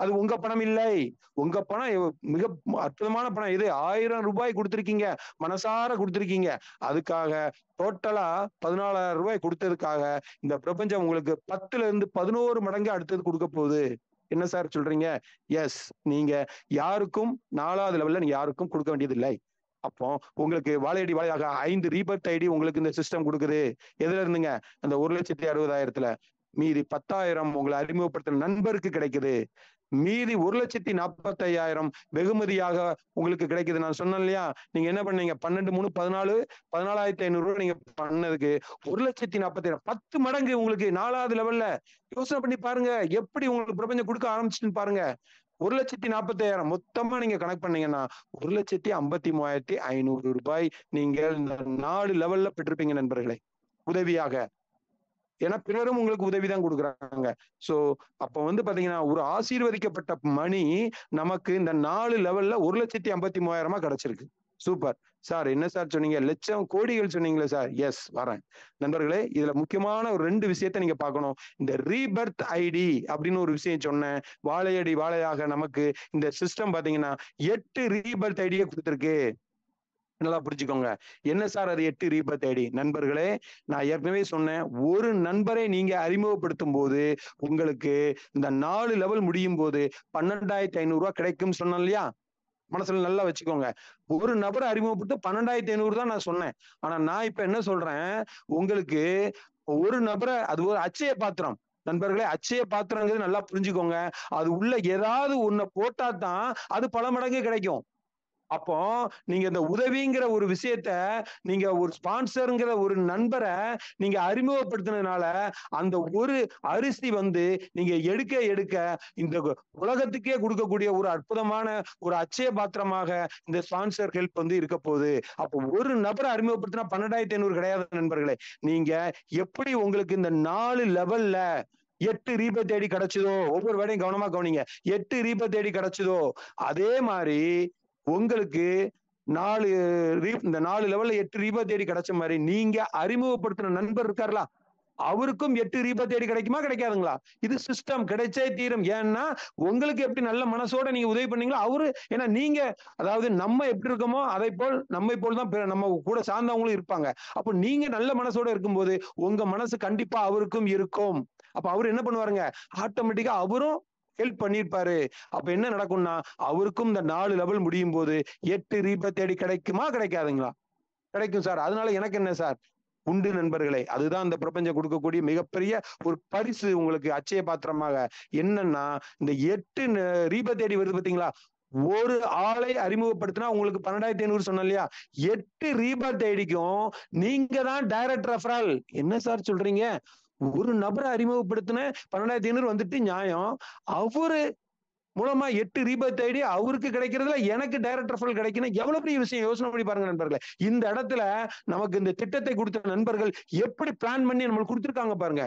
அது உங்க பணம் இல்லை, உங்க பணம் மிக அற்புதமான பணம். இது 1,000 ரூபாய் கொடுத்திருக்கீங்க, மனசார கொடுத்திருக்கீங்க. அதுக்காக டோட்டலா 14,000 ரூபாய் கொடுத்ததுக்காக இந்த பிரபஞ்சம் உங்களுக்கு 10ல இருந்து 11 மடங்கு அடுத்தது கொடுக்க போகுது. என்ன சார் சொல்றீங்க? எஸ். நீங்க யாருக்கும் 4வது லெவல்ல நீங்க யாருக்கும் கொடுக்க வேண்டியது இல்லை. அப்போ உங்களுக்கு வாழையடி வாழையாக 5 ரீபர்த் ஐடி உங்களுக்கு இந்த சிஸ்டம் கொடுக்குது. எதுல இருந்துங்க? அந்த 1,60,000 மீதி 10,000 உங்களை அறிமுகப்படுத்துற நண்பருக்கு கிடைக்குது. மீதி 1,45,000 வெகுமதியாக உங்களுக்கு கிடைக்குது. நான் சொன்னேன் இல்லையா, நீங்க என்ன பண்ணீங்க, 12 3 14 14,500 ரூபாய் நீங்க பண்ணதுக்கு 1,40,000 10 மடங்கு உங்களுக்கு 4வது லெவல்ல. யோசனை பண்ணி பாருங்க, எப்படி உங்களுக்கு பிரபஞ்சம் கொடுக்க ஆரம்பிச்சுன்னு பாருங்க. 1,40,000 மொத்தமா நீங்க கணக்கு பண்ணீங்கன்னா 1,53,500 ரூபாய் நீங்க இந்த 4 லெவல்ல பெற்றிருப்பீங்க நண்பர்களே, உதவியாக. ஏன்னா பிறரும் உங்களுக்கு உதவிதான் கொடுக்குறாங்க. சோ அப்ப பாத்தீங்கன்னா ஒரு ஆசீர்வதிக்கப்பட்ட மணி நமக்கு இந்த 4 லெவல்ல 1,53,000 கிடைச்சிருக்கு. Super sir. என்ன சார் சொன்னீங்க, லட்சம் கோடிகள் சொன்னீங்களே சார்? எஸ், வரேன் நண்பர்களே. இதுல முக்கியமான ஒரு 2 விஷயத்த நீங்க பார்க்கணும். இந்த ரீபர்த் ஐடி அப்படின்னு ஒரு விஷயம் சொன்னேன். வாழையடி வாழையாக நமக்கு இந்த சிஸ்டம் பாத்தீங்கன்னா 8 ரீபர்த் ஐடியை கொடுத்துருக்கு. நல்லா புரிஞ்சுக்கோங்க. என்ன சார் அது 8 ரீபர்த் ஐடி? நண்பர்களே, நான் ஏற்கனவே சொன்னேன், ஒரு நண்பரை நீங்க அறிமுகப்படுத்தும் போது உங்களுக்கு இந்த 4 லெவல் முடியும் போது 12,500 ரூபாய் கிடைக்கும் சொன்னோம் இல்லையா? மனசுல நல்லா வச்சுக்கோங்க. ஒரு நபரை அறிமுகப்படுத்த 12,500 தான் நான் சொன்னேன். ஆனா நான் இப்ப என்ன சொல்றேன், உங்களுக்கு ஒரு நபரை, அது ஒரு அச்சய பாத்திரம் நண்பர்களே. அச்சய பாத்திரங்கிறது நல்லா புரிஞ்சுக்கோங்க. அது உள்ள ஏதாவது ஒண்ணு போட்டா தான் அது பல மடங்கு கிடைக்கும். அப்போ நீங்க இந்த உதவிங்கிற ஒரு விஷயத்த, நீங்க ஒரு ஸ்பான்சருங்கிற ஒரு நண்பரை நீங்க அறிமுகப்படுத்தினதுனால அந்த ஒரு அரிசி நீங்க எடுக்க இந்த உலகத்துக்கே கொடுக்கக்கூடிய ஒரு அற்புதமான ஒரு அச்சய பாத்திரமாக இந்த ஸ்பான்சர் ஹெல்ப் இருக்க போகுது. அப்போ ஒரு நபரை அறிமுகப்படுத்தினா 12,500 கிடையாது நண்பர்களே. நீங்க எப்படி உங்களுக்கு இந்த 4 லெவல்ல 8 ரீபர்த் ஐடி கிடைச்சதோ, ஒவ்வொரு வேலையும் கவனமா கவனிங்க, 8 ரீபர்த் ஐடி கிடைச்சதோ அதே மாதிரி உங்களுக்கு இந்த 4 லெவல்ல 8 ரீபர்த் ஐடி கிடைச்ச மாதிரி நீங்க அறிமுகப்படுத்தின நண்பர் இருக்காருல, அவருக்கும் 8 ரீபர்த் ஐடி கிடைக்குமா கிடைக்காதுங்களா? இது சிஸ்டம், கிடைச்சே தீரும். ஏன்னா உங்களுக்கு எப்படி நல்ல மனசோட நீங்க உதவி பண்ணீங்களோ அவரு, ஏன்னா நீங்க, அதாவது நம்ம எப்படி இருக்கோமோ அதை போல் நம்மை போல் தான் நம்ம கூட சார்ந்தவங்களும் இருப்பாங்க. அப்போ நீங்க நல்ல மனசோட இருக்கும்போது உங்க மனசு கண்டிப்பா அவருக்கும் இருக்கும். அப்ப அவரு என்ன பண்ணுவாருங்க, ஆட்டோமேட்டிக்கா அவரும் ஹெல்ப் பண்ணிருப்பாரு. அப்ப என்ன நடக்கும்னா அவருக்கும் இந்த 4 லெவல் முடியும் போது 8 ரீபர்த் ஐடி கிடைக்குமா கிடைக்காதுங்களா? கிடைக்கும் சார். அதனால எனக்கு என்ன சார்? உண்டு நண்பர்களே. அதுதான் இந்த பிரபஞ்சம் கொடுக்கக்கூடிய மிகப்பெரிய ஒரு பரிசு உங்களுக்கு அச்சய பாத்திரமாக. என்னன்னா இந்த 8 ரீபர்த் ஐடி வருது பாத்தீங்களா, ஒரு ஆளை அறிமுகப்படுத்தினா உங்களுக்கு 12,500 சொன்னோம் இல்லையா, 8 ரீபர்த் ஐடிக்கும் நீங்க தான் டைரக்ட் ரெஃபரல். என்ன சார் சொல்றீங்க? ஒரு நபரை அறிமுகப்படுத்தின 12,500 நியாயம். அவரு மூலமா 8 ரீபர்த் ஐடி அவருக்கு கிடைக்கிறதுல எனக்கு டைரக்ட் ரெஃபரல் கிடைக்கணும். எவ்வளவு பெரிய விஷயம், யோசனை பண்ணி பாருங்க நண்பர்களே. இந்த இடத்துல நமக்கு இந்த திட்டத்தை கொடுத்த நண்பர்கள் எப்படி பிளான் பண்ணி நம்மளுக்கு கொடுத்துருக்காங்க பாருங்க.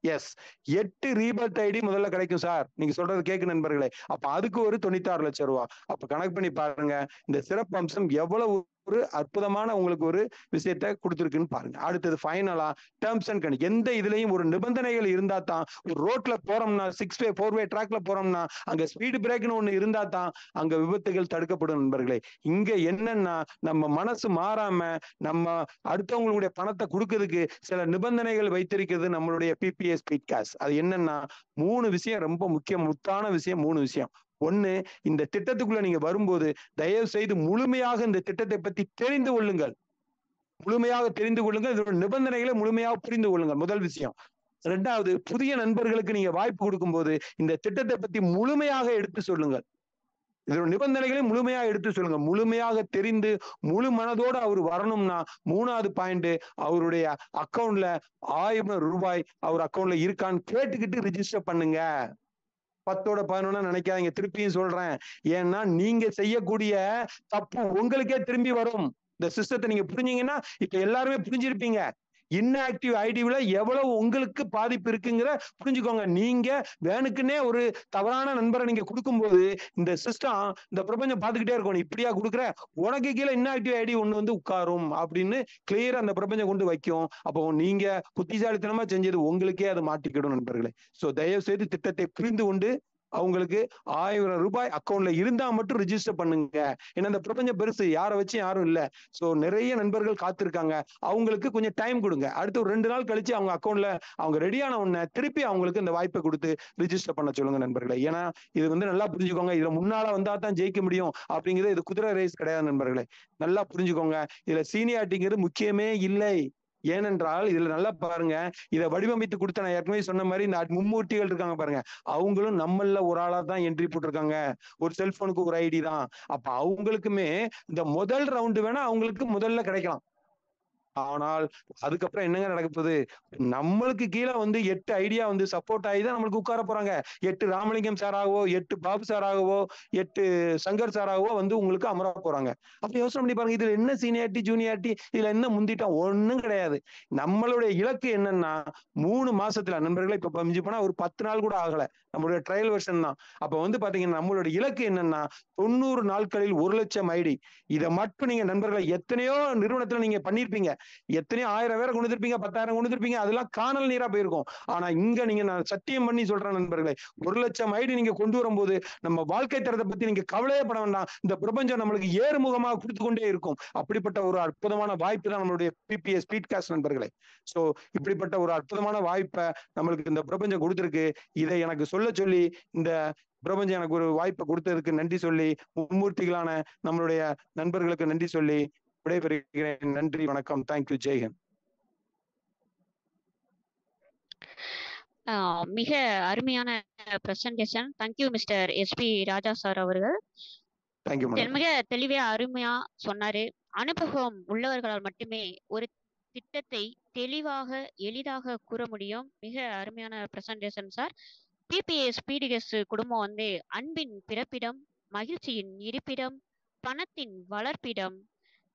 எஸ் 8 ரீபர்த் ஐடி முதல்ல கிடைக்கும் சார். நீங்க சொல்றது கேக்கு நண்பர்களே. அப்ப அதுக்கு ஒரு 96 லட்சம் ரூபாய். அப்ப கணக்கு பண்ணி பாருங்க இந்த சிறப்பு அம்சம் எவ்வளவு ஒரு அற்புதமான உங்களுக்கு ஒரு விஷயத்த கொடுத்துருக்குன்னு பாருங்க. அடுத்தது ஃபைனலா டேர்ம்ஸ் அண்ட் கண்டிஷன். எந்த இதுலயும் ஒரு நிபந்தனைகள் இருந்தா தான், ஒரு ரோட்ல போறோம்னா 6 வே 4 வே ட்ராக்ல போறோம்னா அங்க ஸ்பீடு பிரேக்னு ஒண்ணு இருந்தா தான் அங்க விபத்துகள் தடுக்கப்படும் நண்பர்களே. இங்க என்னன்னா நம்ம மனசு மாறாம நம்ம அடுத்தவங்களுடைய பணத்தை கொடுக்கறதுக்கு சில நிபந்தனைகள் வைத்திருக்கிறது நம்மளுடைய பிபிஎஸ் ஸ்பீட் காஸ்ட். அது என்னன்னா 3 விஷயம் ரொம்ப முத்தான விஷயம். 3 விஷயம். ஒண்ணு, இந்த திட்டத்துக்குள்ள நீங்க வரும்போது தயவு செய்து முழுமையாக இந்த திட்டத்தை பத்தி தெரிந்து கொள்ளுங்கள். முழுமையாக தெரிந்து கொள்ளுங்கள். இதோட நிபந்தனைகளை முழுமையாக புரிந்து கொள்ளுங்கள். முதல் விஷயம். 2வது, புதிய நண்பர்களுக்கு நீங்க வாய்ப்பு கொடுக்கும்போது இந்த திட்டத்தை பத்தி முழுமையாக எடுத்து சொல்லுங்கள். இதோட நிபந்தனைகளை முழுமையாக எடுத்து சொல்லுங்க. முழுமையாக தெரிந்து முழு மனதோடு அவர் வரணும்னா 3வது பாயிண்ட், அவருடைய அக்கௌண்ட்ல 1000 ரூபாய் அவர் அக்கௌண்ட்ல இருக்கான்னு கேட்டுக்கிட்டு ரிஜிஸ்டர் பண்ணுங்க. 10ஓட 11 நினைக்காதீங்க. திருப்பியும் சொல்றேன். ஏன்னா நீங்க செய்யக்கூடிய தப்பு உங்களுக்கே திரும்பி வரும். இந்த சிஸ்டத்தை நீங்க புரிஞ்சீங்கன்னா இப்ப எல்லாருமே புரிஞ்சிருப்பீங்க. இன்ஆக்டிவ் ஐடிவில எவ்வளவு உங்களுக்கு பாதிப்பு இருக்குங்கிற புரிஞ்சுக்கோங்க. நீங்க வேணுக்குன்னே ஒரு தவறான நண்பரை நீங்க கொடுக்கும்போது இந்த சிஸ்டம், இந்த பிரபஞ்சம் பார்த்துக்கிட்டே இருக்கும். இப்படியா கொடுக்குற, உனக்கு கீழே இன்ஆக்டிவ் ஐடி ஒண்ணு வந்து உட்காரும் அப்படின்னு கிளியரா அந்த பிரபஞ்சம் கொண்டு வைக்கும். அப்போ நீங்க புத்திசாலித்தனமா செஞ்சது உங்களுக்கே அதை மாட்டிக்கிடும் நண்பர்களே. சோ தயவு செய்து திட்டத்தை புரிந்து கொண்டு அவங்களுக்கு 1000 ரூபாய் அக்கௌண்ட்ல இருந்தா மட்டும் ரிஜிஸ்டர் பண்ணுங்க. ஏன்னா இந்த பிரபஞ்சம் பெருசு, யாரை வச்சு யாரும் இல்ல. சோ நிறைய நண்பர்கள் காத்திருக்காங்க. அவங்களுக்கு கொஞ்சம் டைம் கொடுங்க. அடுத்து ஒரு 2 நாள் கழிச்சு அவங்க அக்கௌண்ட்ல அவங்க ரெடியான உடனே திருப்பி அவங்களுக்கு இந்த வாய்ப்பை கொடுத்து ரிஜிஸ்டர் பண்ண சொல்லுங்க நண்பர்களே. ஏன்னா இது வந்து நல்லா புரிஞ்சுக்கோங்க. இதுல முன்னால வந்தா தான் ஜெயிக்க முடியும் அப்படிங்கிறது இது குதிரை ரேஸ் கிடையாது நண்பர்களே. நல்லா புரிஞ்சுக்கோங்க. இதுல சீனியாரிட்டிங்கிறது முக்கியமே இல்லை. ஏனென்றால் இதுல நல்லா பாருங்க, இதை வடிவமைத்து கொடுத்த நான் ஏற்கனவே சொன்ன மாதிரி இந்த மும்மூர்த்திகள் இருக்காங்க பாருங்க, அவங்களும் நம்மள ஒரு ஆளா தான் என்ட்ரி போட்டிருக்காங்க. ஒரு செல்போனுக்கு ஒரு ஐடி தான். அப்ப அவங்களுக்குமே இந்த முதல் ரவுண்டு வேணா அவங்களுக்கு முதல்ல கிடைக்கலாம். ஆனால் அதுக்கப்புறம் என்னங்க நடக்க போகுது, நம்மளுக்கு கீழே வந்து 8 ஐடியா வந்து சப்போர்ட் ஆகி தான் நம்மளுக்கு உட்கார போறாங்க. 8 ராமலிங்கம் சாராகவோ 8 பாபு சாராகவோ 8 சங்கர் சாராகவோ வந்து உங்களுக்கு அமர போறாங்க. அப்ப யோசனை பண்ணி பாருங்க, இதுல என்ன சீனியாரிட்டி ஜூனியாரிட்டி, இதுல என்ன முந்திட்டோம், ஒண்ணும் கிடையாது. நம்மளுடைய இலக்கு என்னன்னா 3 மாசத்துல நண்பர்களை இப்ப பமிஞ்சு போனா ஒரு 10 நாள் கூட ஆகல, நம்மளுடைய ட்ரையல் வெர்ஷன் தான். அப்ப வந்து பாத்தீங்கன்னா நம்மளுடைய இலக்கு என்னன்னா 90 நாட்களில் 1 லட்சம் ஐடி. இதை மட்டும் நீங்க நண்பர்களை எத்தனையோ நிறுவனத்துல நீங்க பண்ணிருப்பீங்க, எத்தனையோ 1000 பேரை கொண்டு இருப்பீங்க, 10,000 கொண்டு இருப்பீங்க, அதெல்லாம் காணல் நீரா போயிருக்கும். ஆனா இங்க நீங்க நான் சத்தியம் பண்ணி சொல்றேன் நண்பர்களே, 1 லட்சம் ஐடி நீங்க கொண்டு வரும்போது நம்ம வாழ்க்கை தரத்தை பத்தி நீங்க கவலையே பட வேண்டாம். இந்த பிரபஞ்சம் நம்மளுக்கு ஏறுமுகமாக கொடுத்து கொண்டே இருக்கும். அப்படிப்பட்ட ஒரு அற்புதமான வாய்ப்பு தான் நம்மளுடைய பிபிஎஸ் ஸ்பீட் காஸ்ட் நண்பர்களே. சோ இப்படிப்பட்ட ஒரு அற்புதமான வாய்ப்பை நம்மளுக்கு இந்த பிரபஞ்சம் கொடுத்திருக்கு. இதை எனக்கு சொல்ல சொல்லி இந்த பிரபஞ்சம் எனக்கு ஒரு வாய்ப்பை கொடுத்ததுக்கு நன்றி சொல்லி, மும்மூர்த்திகளான நம்மளுடைய நண்பர்களுக்கு நன்றி சொல்லி விடைபெறுகிறேன். நன்றி, வணக்கம். தேங்க்யூ, ஜெய்ஹிந்த். மிக அருமையான பிரசன்டேஷன். தேங்க்யூ மிஸ்டர் எஸ்பி ராஜா சார் அவர்கள். மிக தெளிவா அருமையா சொன்னாரு. அனுபவம் உள்ளவர்களால் மட்டுமே ஒரு திட்டத்தை தெளிவாக எளிதாக கூற முடியும். மிக அருமையான பிரசன்டேஷன் சார். பிபிஎஸ் ஸ்பீடிகஸ் குடும்பம் வந்து அன்பின் பிறப்பிடம், மகிழ்ச்சியின் இருப்பிடம், பணத்தின் வளர்ப்பிடம்,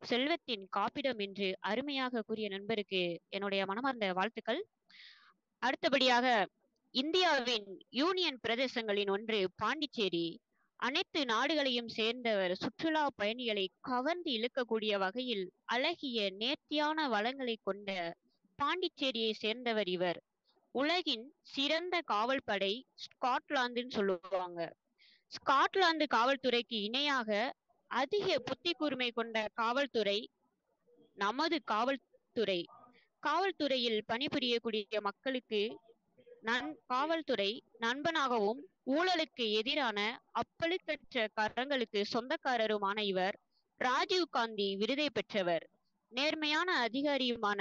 செல்வத்தின் காப்பிடம் என்று அருமையாக கூறிய நண்பருக்கு என்னுடைய மனமார்ந்த வாழ்த்துக்கள். அடுத்தபடியாக இந்தியாவின் யூனியன் பிரதேசங்களின் ஒன்று பாண்டிச்சேரி. அனைத்து நாடுகளையும் சேர்ந்தவர். சுற்றுலா பயணிகளை கவர்ந்து இழுக்கக்கூடிய வகையில் அழகிய நேர்த்தியான வளங்களை கொண்ட பாண்டிச்சேரியை சேர்ந்தவர் இவர். உலகின் சிறந்த காவல்படை ஸ்காட்லாந்துன்னு சொல்லுவாங்க. ஸ்காட்லாந்து காவல்துறைக்கு இணையாக அதிக புத்தி கூர்மை கொண்ட காவல்துறை நமது காவல்துறை. காவல்துறையில் பணிபுரியக்கூடிய மக்களுக்கு காவல்துறை நண்பனாகவும் ஊழலுக்கு எதிரான அப்பழுக்கற்ற கரங்களுக்கு சொந்தக்காரருமான இவர் ராஜீவ் காந்தி விருதை பெற்றவர். நேர்மையான அதிகாரியுமான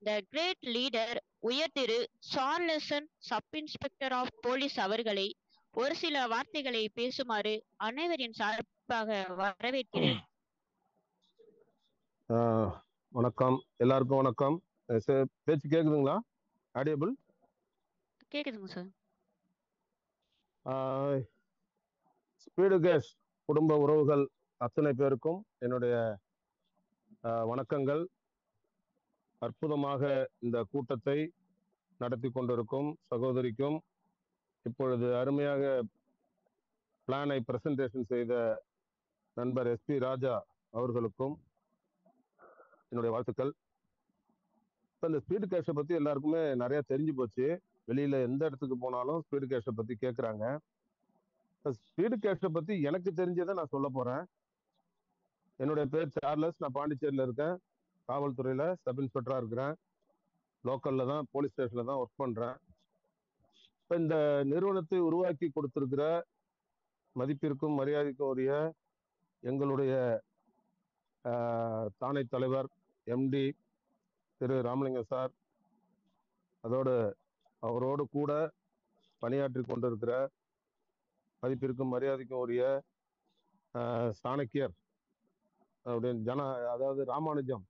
த கிரேட் லீடர் உயர் திரு சார்லசன் சப் இன்ஸ்பெக்டர் ஆஃப் போலீஸ் அவர்களை ஒரு சில வார்த்தைகளை பேசுமாறு அனைவரின் சார்பாக வரவேற்கிறேன். வணக்கம், எல்லாருக்கும் வணக்கம். பேச்சு கேக்குதுங்களா? ஆடியபிள் கேக்குதுங்க சார். ஸ்பீடு கேஸ் குடும்ப உறவுகள் அத்தனை பேருக்கும் என்னுடைய வணக்கங்கள். அற்புதமாக இந்த கூட்டத்தை நடத்தி கொண்டிருக்கும் சகோதரிக்கும், இப்பொழுது அருமையாக பிளானை பிரசன்டேஷன் செய்த நண்பர் SP ராஜா அவர்களுக்கும் என்னுடைய வாழ்த்துக்கள். இப்போ இந்த ஸ்பீடு கேஷை பற்றி எல்லாருக்குமே நிறைய தெரிஞ்சு போச்சு. வெளியில எந்த இடத்துக்கு போனாலும் ஸ்பீடு கேஷை பற்றி கேட்குறாங்க. ஸ்பீடு கேஷை பற்றி எனக்கு தெரிஞ்சதை நான் சொல்ல போகிறேன். என்னுடைய பேர் சார்லஸ். நான் பாண்டிச்சேரியில் இருக்கேன். காவல்துறையில் சப் இன்ஸ்பெக்டராக இருக்கிறேன். லோக்கலில் தான், போலீஸ் ஸ்டேஷனில் தான் ஒர்க் பண்ணுறேன். இப்போ இந்த நிறுவனத்தை உருவாக்கி கொடுத்துருக்கிற மதிப்பிற்கும் மரியாதைக்கும் உரிய எங்களுடைய தானை தலைவர் MD திரு ராமலிங்கம் சார், அதோடு அவரோடு கூட பணியாற்றி கொண்டிருக்கிற மதிப்பிற்கும் மரியாதைக்கும் உரிய சாணக்கியர் அப்படின்னு அதாவது ராமானுஜம்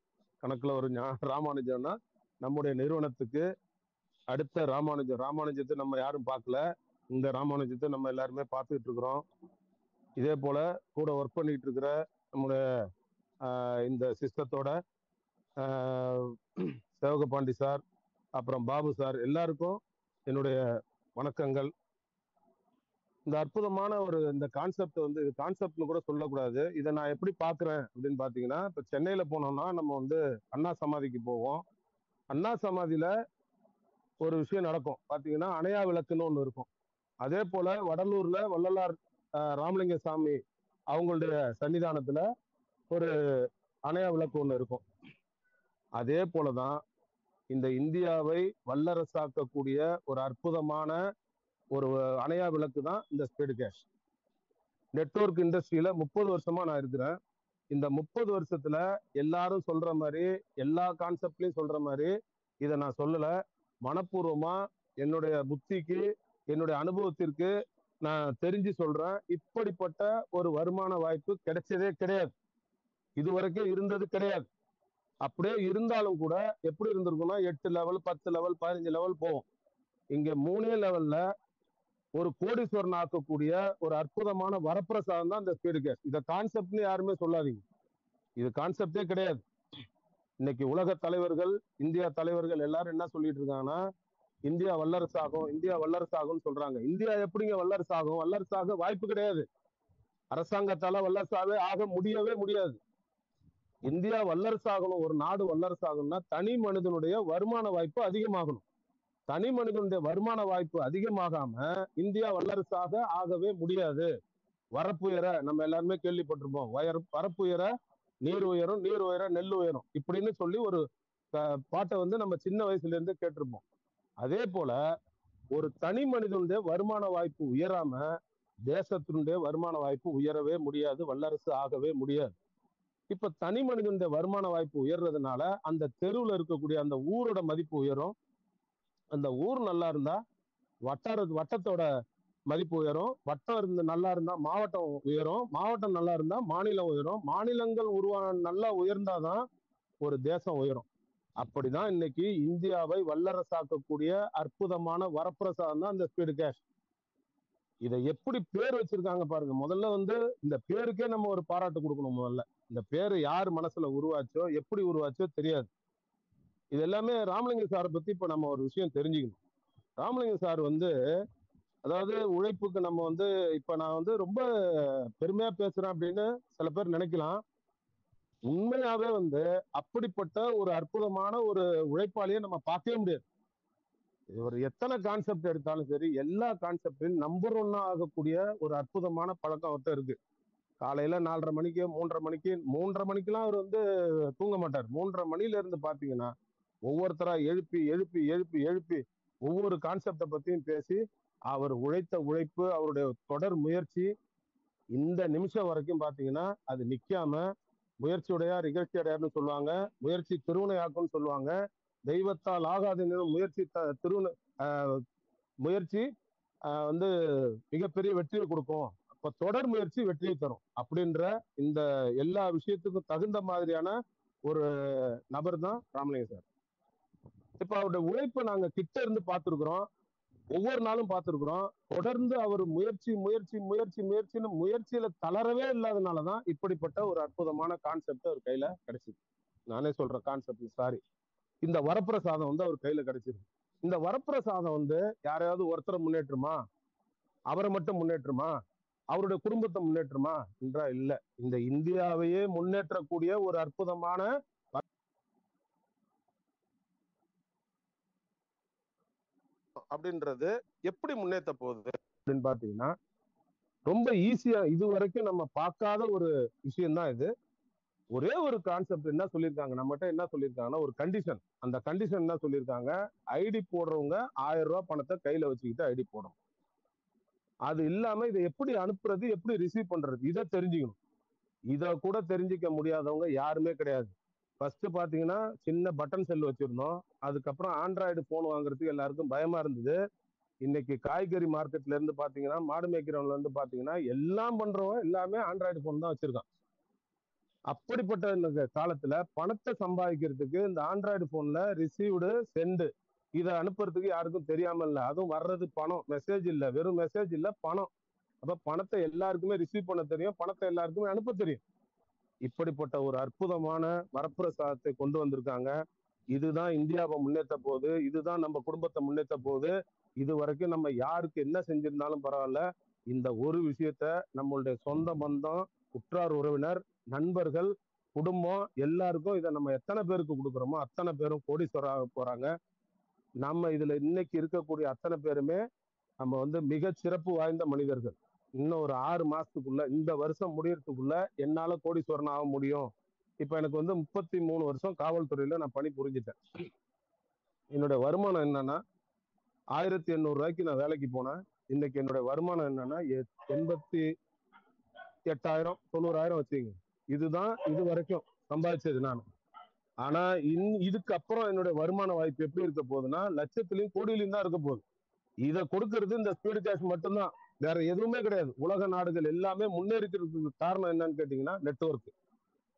கணக்கில் ஒரு ராமானுஜம்னா நம்முடைய நிறுவனத்துக்கு அடுத்த ராமானுஜத்தை நம்ம யாரும் பார்க்கல. இந்த ராமானுஜத்தை நம்ம எல்லாருமே பார்த்துக்கிட்டு இருக்கிறோம். இதே போல கூட ஒர்க் பண்ணிட்டு இருக்கிற நம்முடைய இந்த சிஸ்டத்தோட சேவகபாண்டி சார், அப்புறம் பாபு சார், எல்லாருக்கும் என்னுடைய வணக்கங்கள். இந்த அற்புதமான இந்த கான்செப்ட் கான்செப்ட்னு கூட சொல்லக்கூடாது. இதை நான் எப்படி பார்க்குறேன் அப்படின்னு பார்த்தீங்கன்னா, இப்போ சென்னையில் போனோம்னா நம்ம அண்ணா சமாதிக்கு போவோம். அண்ணா சமாதியில ஒரு விஷயம் நடக்கும் பார்த்தீங்கன்னா, அணையா விளக்குன்னு ஒன்று இருக்கும். அதே போல வடலூர்ல வள்ளலார் ராமலிங்க சாமி அவங்களுடைய சன்னிதானத்துல ஒரு அணையா விளக்கு ஒன்று இருக்கும். அதே போலதான் இந்த இந்தியாவை வல்லரசாக்கக்கூடிய ஒரு அற்புதமான ஒரு அணையா விளக்கு தான் இந்த ஸ்பீடு கேஷ். நெட்வொர்க் இண்டஸ்ட்ரியில 30 வருஷமா நான் இருக்கிறேன். இந்த 30 வருஷத்துல எல்லாரும் சொல்ற மாதிரி, எல்லா கான்செப்ட்லயும் சொல்ற மாதிரி இதை நான் சொல்லல. மனப்பூர்வமா என்னுடைய புத்திக்கு, என்னுடைய அனுபவத்திற்கு நான் தெரிஞ்சு சொல்றேன். இப்படிப்பட்ட ஒரு வருமான வாய்ப்பு கிடைச்சதே கிடையாது, இதுவரைக்கும் இருந்தது கிடையாது. அப்படியே இருந்தாலும் கூட எப்படி இருந்திருக்கும்னா 8 லெவல், 10 லெவல், 15 லெவல் போவோம். இங்க 3 லெவல்ல ஒரு கோடீஸ்வரன் ஆக்கக்கூடிய ஒரு அற்புதமான வரப்பிரசாதம் தான் இந்த ஸ்பீடு கேஷ். இதை கான்செப்ட்னு யாருமே சொல்லாதீங்க, இது கான்செப்டே கிடையாது. இன்னைக்கு உலக தலைவர்கள், இந்தியா தலைவர்கள் எல்லாரும் என்ன சொல்லிட்டு இருக்காங்கன்னா, இந்தியா வல்லரசாகும், இந்தியா வல்லரசாகும்னு சொல்றாங்க. இந்தியா எப்படிங்க வல்லரசாகும்? வல்லரசாக வாய்ப்பு கிடையாது. அரசாங்கத்தால வல்லரசாவே ஆக முடியவே முடியாது. இந்தியா வல்லரசாகணும், ஒரு நாடு வல்லரசாகணும்னா தனி மனிதனுடைய வருமான வாய்ப்பு அதிகமாகணும். தனி மனிதனுடைய வருமான வாய்ப்பு அதிகமாகாம இந்தியா வல்லரசாக ஆகவே முடியாது. வரப்புயர நம்ம எல்லாருமே கேள்விப்பட்டிருப்போம். வரப்புயர நீர் உயரும், நீர் உயர நெல் உயரும் இப்படின்னு சொல்லி ஒரு பாட்டை நம்ம சின்ன வயசுல இருந்து கேட்டிருப்போம். அதே போல ஒரு தனி மனிதனுடைய வருமான வாய்ப்பு உயராம தேசத்தினுடைய வருமான வாய்ப்பு உயரவே முடியாது, வல்லரசு ஆகவே முடியாது. இப்ப தனி மனிதனுடைய வருமான வாய்ப்பு உயர்றதுனால அந்த தெருவுல இருக்கக்கூடிய அந்த ஊரோட மதிப்பு உயரும். அந்த ஊர் நல்லா இருந்தா வட்டத்தோட மதிப்பு உயரும். வட்டம் நல்லா இருந்தா மாவட்டம் உயரும். மாவட்டம் நல்லா இருந்தா மாநிலம் உயரும். மாநிலங்கள் நல்லா உயர்ந்தாதான் ஒரு தேசம் உயரும். அப்படிதான் இன்னைக்கு இந்தியாவை வல்லரசாக்கக்கூடிய அற்புதமான வரப்பிரசாதம் தான் இந்த ஸ்பீடு கேஷ். இதை எப்படி பேர் வச்சிருக்காங்க பாருங்க. முதல்ல இந்த பேருக்கே நம்ம ஒரு பாராட்டு கொடுக்கணும். முதல்ல இந்த பேரு யார் மனசுல உருவாச்சோ, எப்படி உருவாச்சோ தெரியாது. இது எல்லாமே ராமலிங்க சாரை பத்தி இப்ப நம்ம ஒரு விஷயம் தெரிஞ்சுக்கணும். ராமலிங்க சார் அதாவது உழைப்புக்கு நம்ம இப்ப நான் ரொம்ப பெருமையா பேசுறேன் அப்படின்னு சில பேர் நினைக்கலாம். உண்மையாவே அப்படிப்பட்ட ஒரு அற்புதமான ஒரு உழைப்பாளியை நம்ம பார்க்கவே முடியாது. ஒரு எத்தனை கான்செப்ட் எடுத்தாலும் சரி, எல்லா கான்செப்டிலும் நம்பர் 1 ஆகக்கூடிய ஒரு அற்புதமான பழக்கம் அவர்கிட்ட இருக்கு. காலையில 4:30 மணிக்கு 3:30 மணிக்கெல்லாம் அவர் தூங்க மாட்டார். 3:30 மணில இருந்து பாத்தீங்கன்னா ஒவ்வொருத்தரா எழுப்பி எழுப்பி எழுப்பி எழுப்பி ஒவ்வொரு கான்செப்டை பத்தியும் பேசி அவர் உழைத்த உழைப்பு, அவருடைய தொடர் முயற்சி இந்த நிமிஷம் வரைக்கும் பாத்தீங்கன்னா அது நிக்காம முயற்சியுடையார் இகழ்ச்சி அடையார்னு சொல்லுவாங்க, முயற்சி திருவினையாக்கும்னு சொல்லுவாங்க, தெய்வத்தால் ஆகாத முயற்சி முயற்சி மிகப்பெரிய வெற்றியை கொடுக்கும். அப்ப தொடர் முயற்சி வெற்றியை தரும் அப்படின்ற இந்த எல்லா விஷயத்துக்கும் தகுந்த மாதிரியான ஒரு நபர் தான் ராமலிங்க சார். இப்ப அவருடைய உழைப்பை நாங்க கிட்ட இருந்து பார்த்திருக்கிறோம், ஒவ்வொரு நாளும் பார்த்திருக்கிறோம். தொடர்ந்து அவர் முயற்சி முயற்சி முயற்சி முயற்சின்னு முயற்சியில தளரவே இல்லாதனாலதான் இப்படிப்பட்ட ஒரு அற்புதமான கான்செப்ட் அவர் கையில கிடைச்சிருக்கு. நானே சொல்றேன் கான்செப்ட், சாரி, இந்த வரப்பிரசாதம் அவர் கையில கிடைச்சிருக்கு. இந்த வரப்பிரசாதம் வந்து யாரையாவது ஒருத்தரை முன்னேற்றுமா, அவரை மட்டும் முன்னேற்றுமா, அவருடைய குடும்பத்தை முன்னேற்றுமா என்றா இல்ல. இந்த இந்தியாவையே முன்னேற்றக்கூடிய ஒரு அற்புதமான அப்படின்றது எப்படி முன்னேற்ற போகுது அப்படின்னு பாத்தீங்கன்னா ரொம்ப ஈஸியா, இது வரைக்கும் நம்ம பார்க்காத ஒரு விஷயம் தான் இது. ஒரே ஒரு கான்செப்ட் என்ன சொல்லியிருக்காங்க நம்மகிட்ட, என்ன சொல்லியிருக்காங்கன்னா ஒரு கண்டிஷன். அந்த கண்டிஷன் என்ன சொல்லியிருக்காங்க, ஐடி போடுறவங்க 1000 ரூபாய் பணத்தை கையில வச்சுக்கிட்டு ஐடி போடணும். அது இல்லாம இதை எப்படி அனுப்புறது, எப்படி ரிசீவ் பண்றது, இதை தெரிஞ்சுக்கணும். இதை கூட தெரிஞ்சுக்க முடியாதவங்க யாருமே கிடையாது. ஃபர்ஸ்ட் பாத்தீங்கன்னா சின்ன பட்டன் செல் வச்சிருந்தோம். அதுக்கப்புறம் ஆண்ட்ராய்டு போன் வாங்குறதுக்கு எல்லாருக்கும் பயமா இருந்தது. இன்னைக்கு காய்கறி மார்க்கெட்ல இருந்து பாத்தீங்கன்னா, மாடு மேய்க்கிறவங்க இருந்து பாத்தீங்கன்னா, எல்லாம் பண்றவங்க எல்லாமே ஆண்ட்ராய்டு போன் தான் வச்சிருக்கான். அப்படிப்பட்ட இந்த காலத்துல பணத்தை சம்பாதிக்கிறதுக்கு இந்த ஆண்ட்ராய்டு போன்ல ரிசீவ்டு, சென்டு இதை அனுப்புறதுக்கு யாருக்கும் தெரியாம இல்ல. அதுவும் வர்றது பணம், மெசேஜ் இல்ல, வெறும் மெசேஜ் இல்ல, பணம். அப்ப பணத்தை எல்லாருக்குமே ரிசீவ் பண்ண தெரியும், பணத்தை எல்லாருக்குமே அனுப்ப தெரியும். இப்படிப்பட்ட ஒரு அற்புதமான வரப்பிரசாதத்தை கொண்டு வந்திருக்காங்க. இதுதான் இந்தியாவை முன்னேற்ற போகுது, இதுதான் நம்ம குடும்பத்தை முன்னேற்ற போகுது. இது வரைக்கும் நம்ம யாருக்கு என்ன செஞ்சிருந்தாலும் பரவாயில்ல, இந்த ஒரு விஷயத்த நம்மளுடைய சொந்த பந்தம், உற்றார் உறவினர், நண்பர்கள், குடும்பம் எல்லாருக்கும் இதை நம்ம எத்தனை பேருக்கு கொடுக்குறோமோ அத்தனை பேரும் கோடீஸ்வராக போறாங்க. நம்ம இதுல இன்னைக்கு இருக்கக்கூடிய அத்தனை பேருமே நம்ம வந்து மிக சிறப்பு வாய்ந்த மனிதர்கள். இன்னும் ஒரு 6 மாசத்துக்குள்ள, இந்த வருஷம் முடியறதுக்குள்ள என்னால கோடீஸ்வரன் ஆக முடியும். இப்ப எனக்கு வந்து 33 வருஷம் காவல்துறையில நான் பணி புரிஞ்சிட்டேன். என்னுடைய வருமானம் என்னன்னா 1800 ரூபாய்க்கு நான் வேலைக்கு போனேன். இன்னைக்கு என்னுடைய வருமானம் என்னன்னா 88,000 90,000 வச்சுங்க. இதுதான் இது வரைக்கும் சம்பாதிச்சது நான். ஆனா இதுக்கு அப்புறம் என்னுடைய வருமான வாய்ப்பு எப்படி இருக்க போகுதுன்னா லட்சத்திலையும் கோடியிலையும் தான் இருக்க போகுது. இதை கொடுக்கறது இந்த ஸ்பீடு கேஷ் மட்டும்தான், வேற எதுவுமே கிடையாது. உலக நாடுகள் எல்லாமே முன்னேறிக்கிறதுக்கு காரணம் என்னன்னு கேட்டீங்கன்னா நெட்வொர்க்.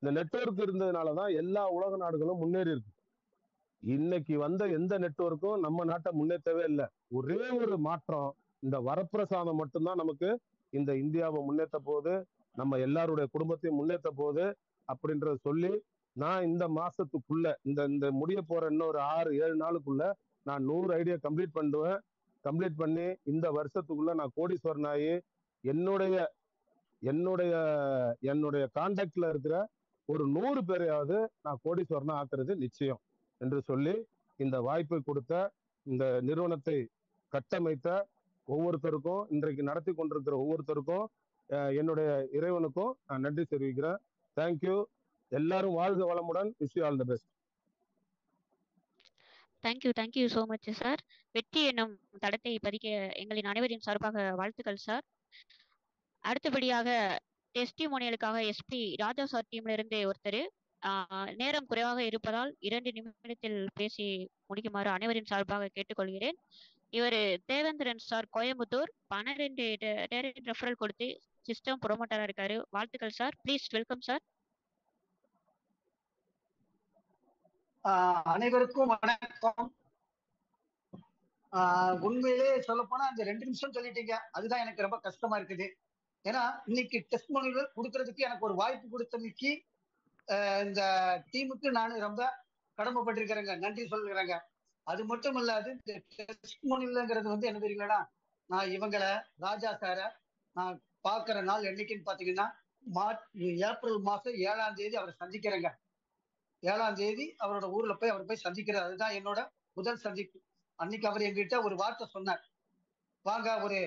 இந்த நெட்வொர்க் இருந்ததுனாலதான் எல்லா உலக நாடுகளும் முன்னேறி இருக்கு. இன்னைக்கு வந்த எந்த நெட்வொர்க்கும் நம்ம நாட்டை முன்னேற்றவே இல்லை. ஒரே ஒரு மாற்றம், இந்த வரப்பிரசாதம் மட்டும்தான் நமக்கு இந்த இந்தியாவை முன்னேற்ற போகுது, நம்ம எல்லாருடைய குடும்பத்தையும் முன்னேற்ற போகுது அப்படின்றத சொல்லி, நான் இந்த மாசத்துக்குள்ள இந்த முடிய போற இன்னும் ஒரு 6-7 நாளுக்குள்ள நான் 100 ஐடியா கம்ப்ளீட் பண்ணுவேன். கம்ப்ளீட் பண்ணி இந்த வருஷத்துக்குள்ள நான் கோடீஸ்வரன் ஆகி என்னுடைய என்னுடைய என்னுடைய கான்டாக்ட்ல இருக்கிற ஒரு 100 பேரையாவது நான் கோடீஸ்வரனா ஆக்குறது நிச்சயம் என்று சொல்லி, இந்த வாய்ப்பை கொடுத்த, இந்த நிறுவனத்தை கட்டமைத்த ஒவ்வொருத்தருக்கும், இன்றைக்கு நடத்தி கொண்டிருக்கிற ஒவ்வொருத்தருக்கும், என்னுடைய இறைவனுக்கும் நான் நன்றி தெரிவிக்கிறேன். தேங்க்யூ. எல்லாரும் வாழ்க வளமுடன். Wish you all the best. Thank you so much sir. வெற்றி என்னும் தடத்தை பதிக்க எங்களின் அனைவரின் சார்பாக வாழ்த்துக்கள் சார். அடுத்தபடியாக டெஸ்டிமோனியலுக்காக எஸ்பி ராஜா சார் டீம்ல இருந்து ஒருத்தர், நேரம் குறைவாக இருப்பதால் 2 நிமிடத்தில் பேசி முடிக்குமாறு அனைவரின் சார்பாக கேட்டுக்கொள்கிறேன். இவர் Devendran sir, Coimbatore, 12 direct referral கொடுத்து சிஸ்டம் ப்ரொமோட்டரா இருக்காரு. வாழ்த்துக்கள் சார். Please welcome sir. அனைவருக்கும் வணக்கம். உண்மையிலே சொல்ல போனா அந்த 2 நிமிஷம் சொல்லிட்டீங்க, அதுதான் எனக்கு ரொம்ப கஷ்டமா இருக்குது. ஏன்னா இன்னைக்கு டெஸ்டிமோனியல் கொடுக்கறதுக்கு எனக்கு ஒரு வாய்ப்பு கொடுத்தமைக்கு இந்த டீமுக்கு நான் ரொம்ப கடமைப்பட்டிருக்கிறேங்க, நன்றி சொல்லுறேங்க. அது மட்டும் இல்லாது இந்த டெஸ்டிமோனியல்ங்கிறது வந்து என்ன தெரியலன்னா, நான் இவங்களை ராஜா சாரை நான் பார்க்குற நாள் என்னைக்குன்னு பார்த்தீங்கன்னா ஏப்ரல் மாதம் 7ஆம் தேதி அவரை சந்திக்கிறேங்க. 7ஆம் தேதி அவரோட ஊர்ல போய் அவர் போய் சந்திக்கிறார். அதுதான் என்னோட முதல் சந்திப்பு. அன்னைக்கு அவர் என்கிட்ட ஒரு வார்த்தை சொன்னார், வாங்க ஒரு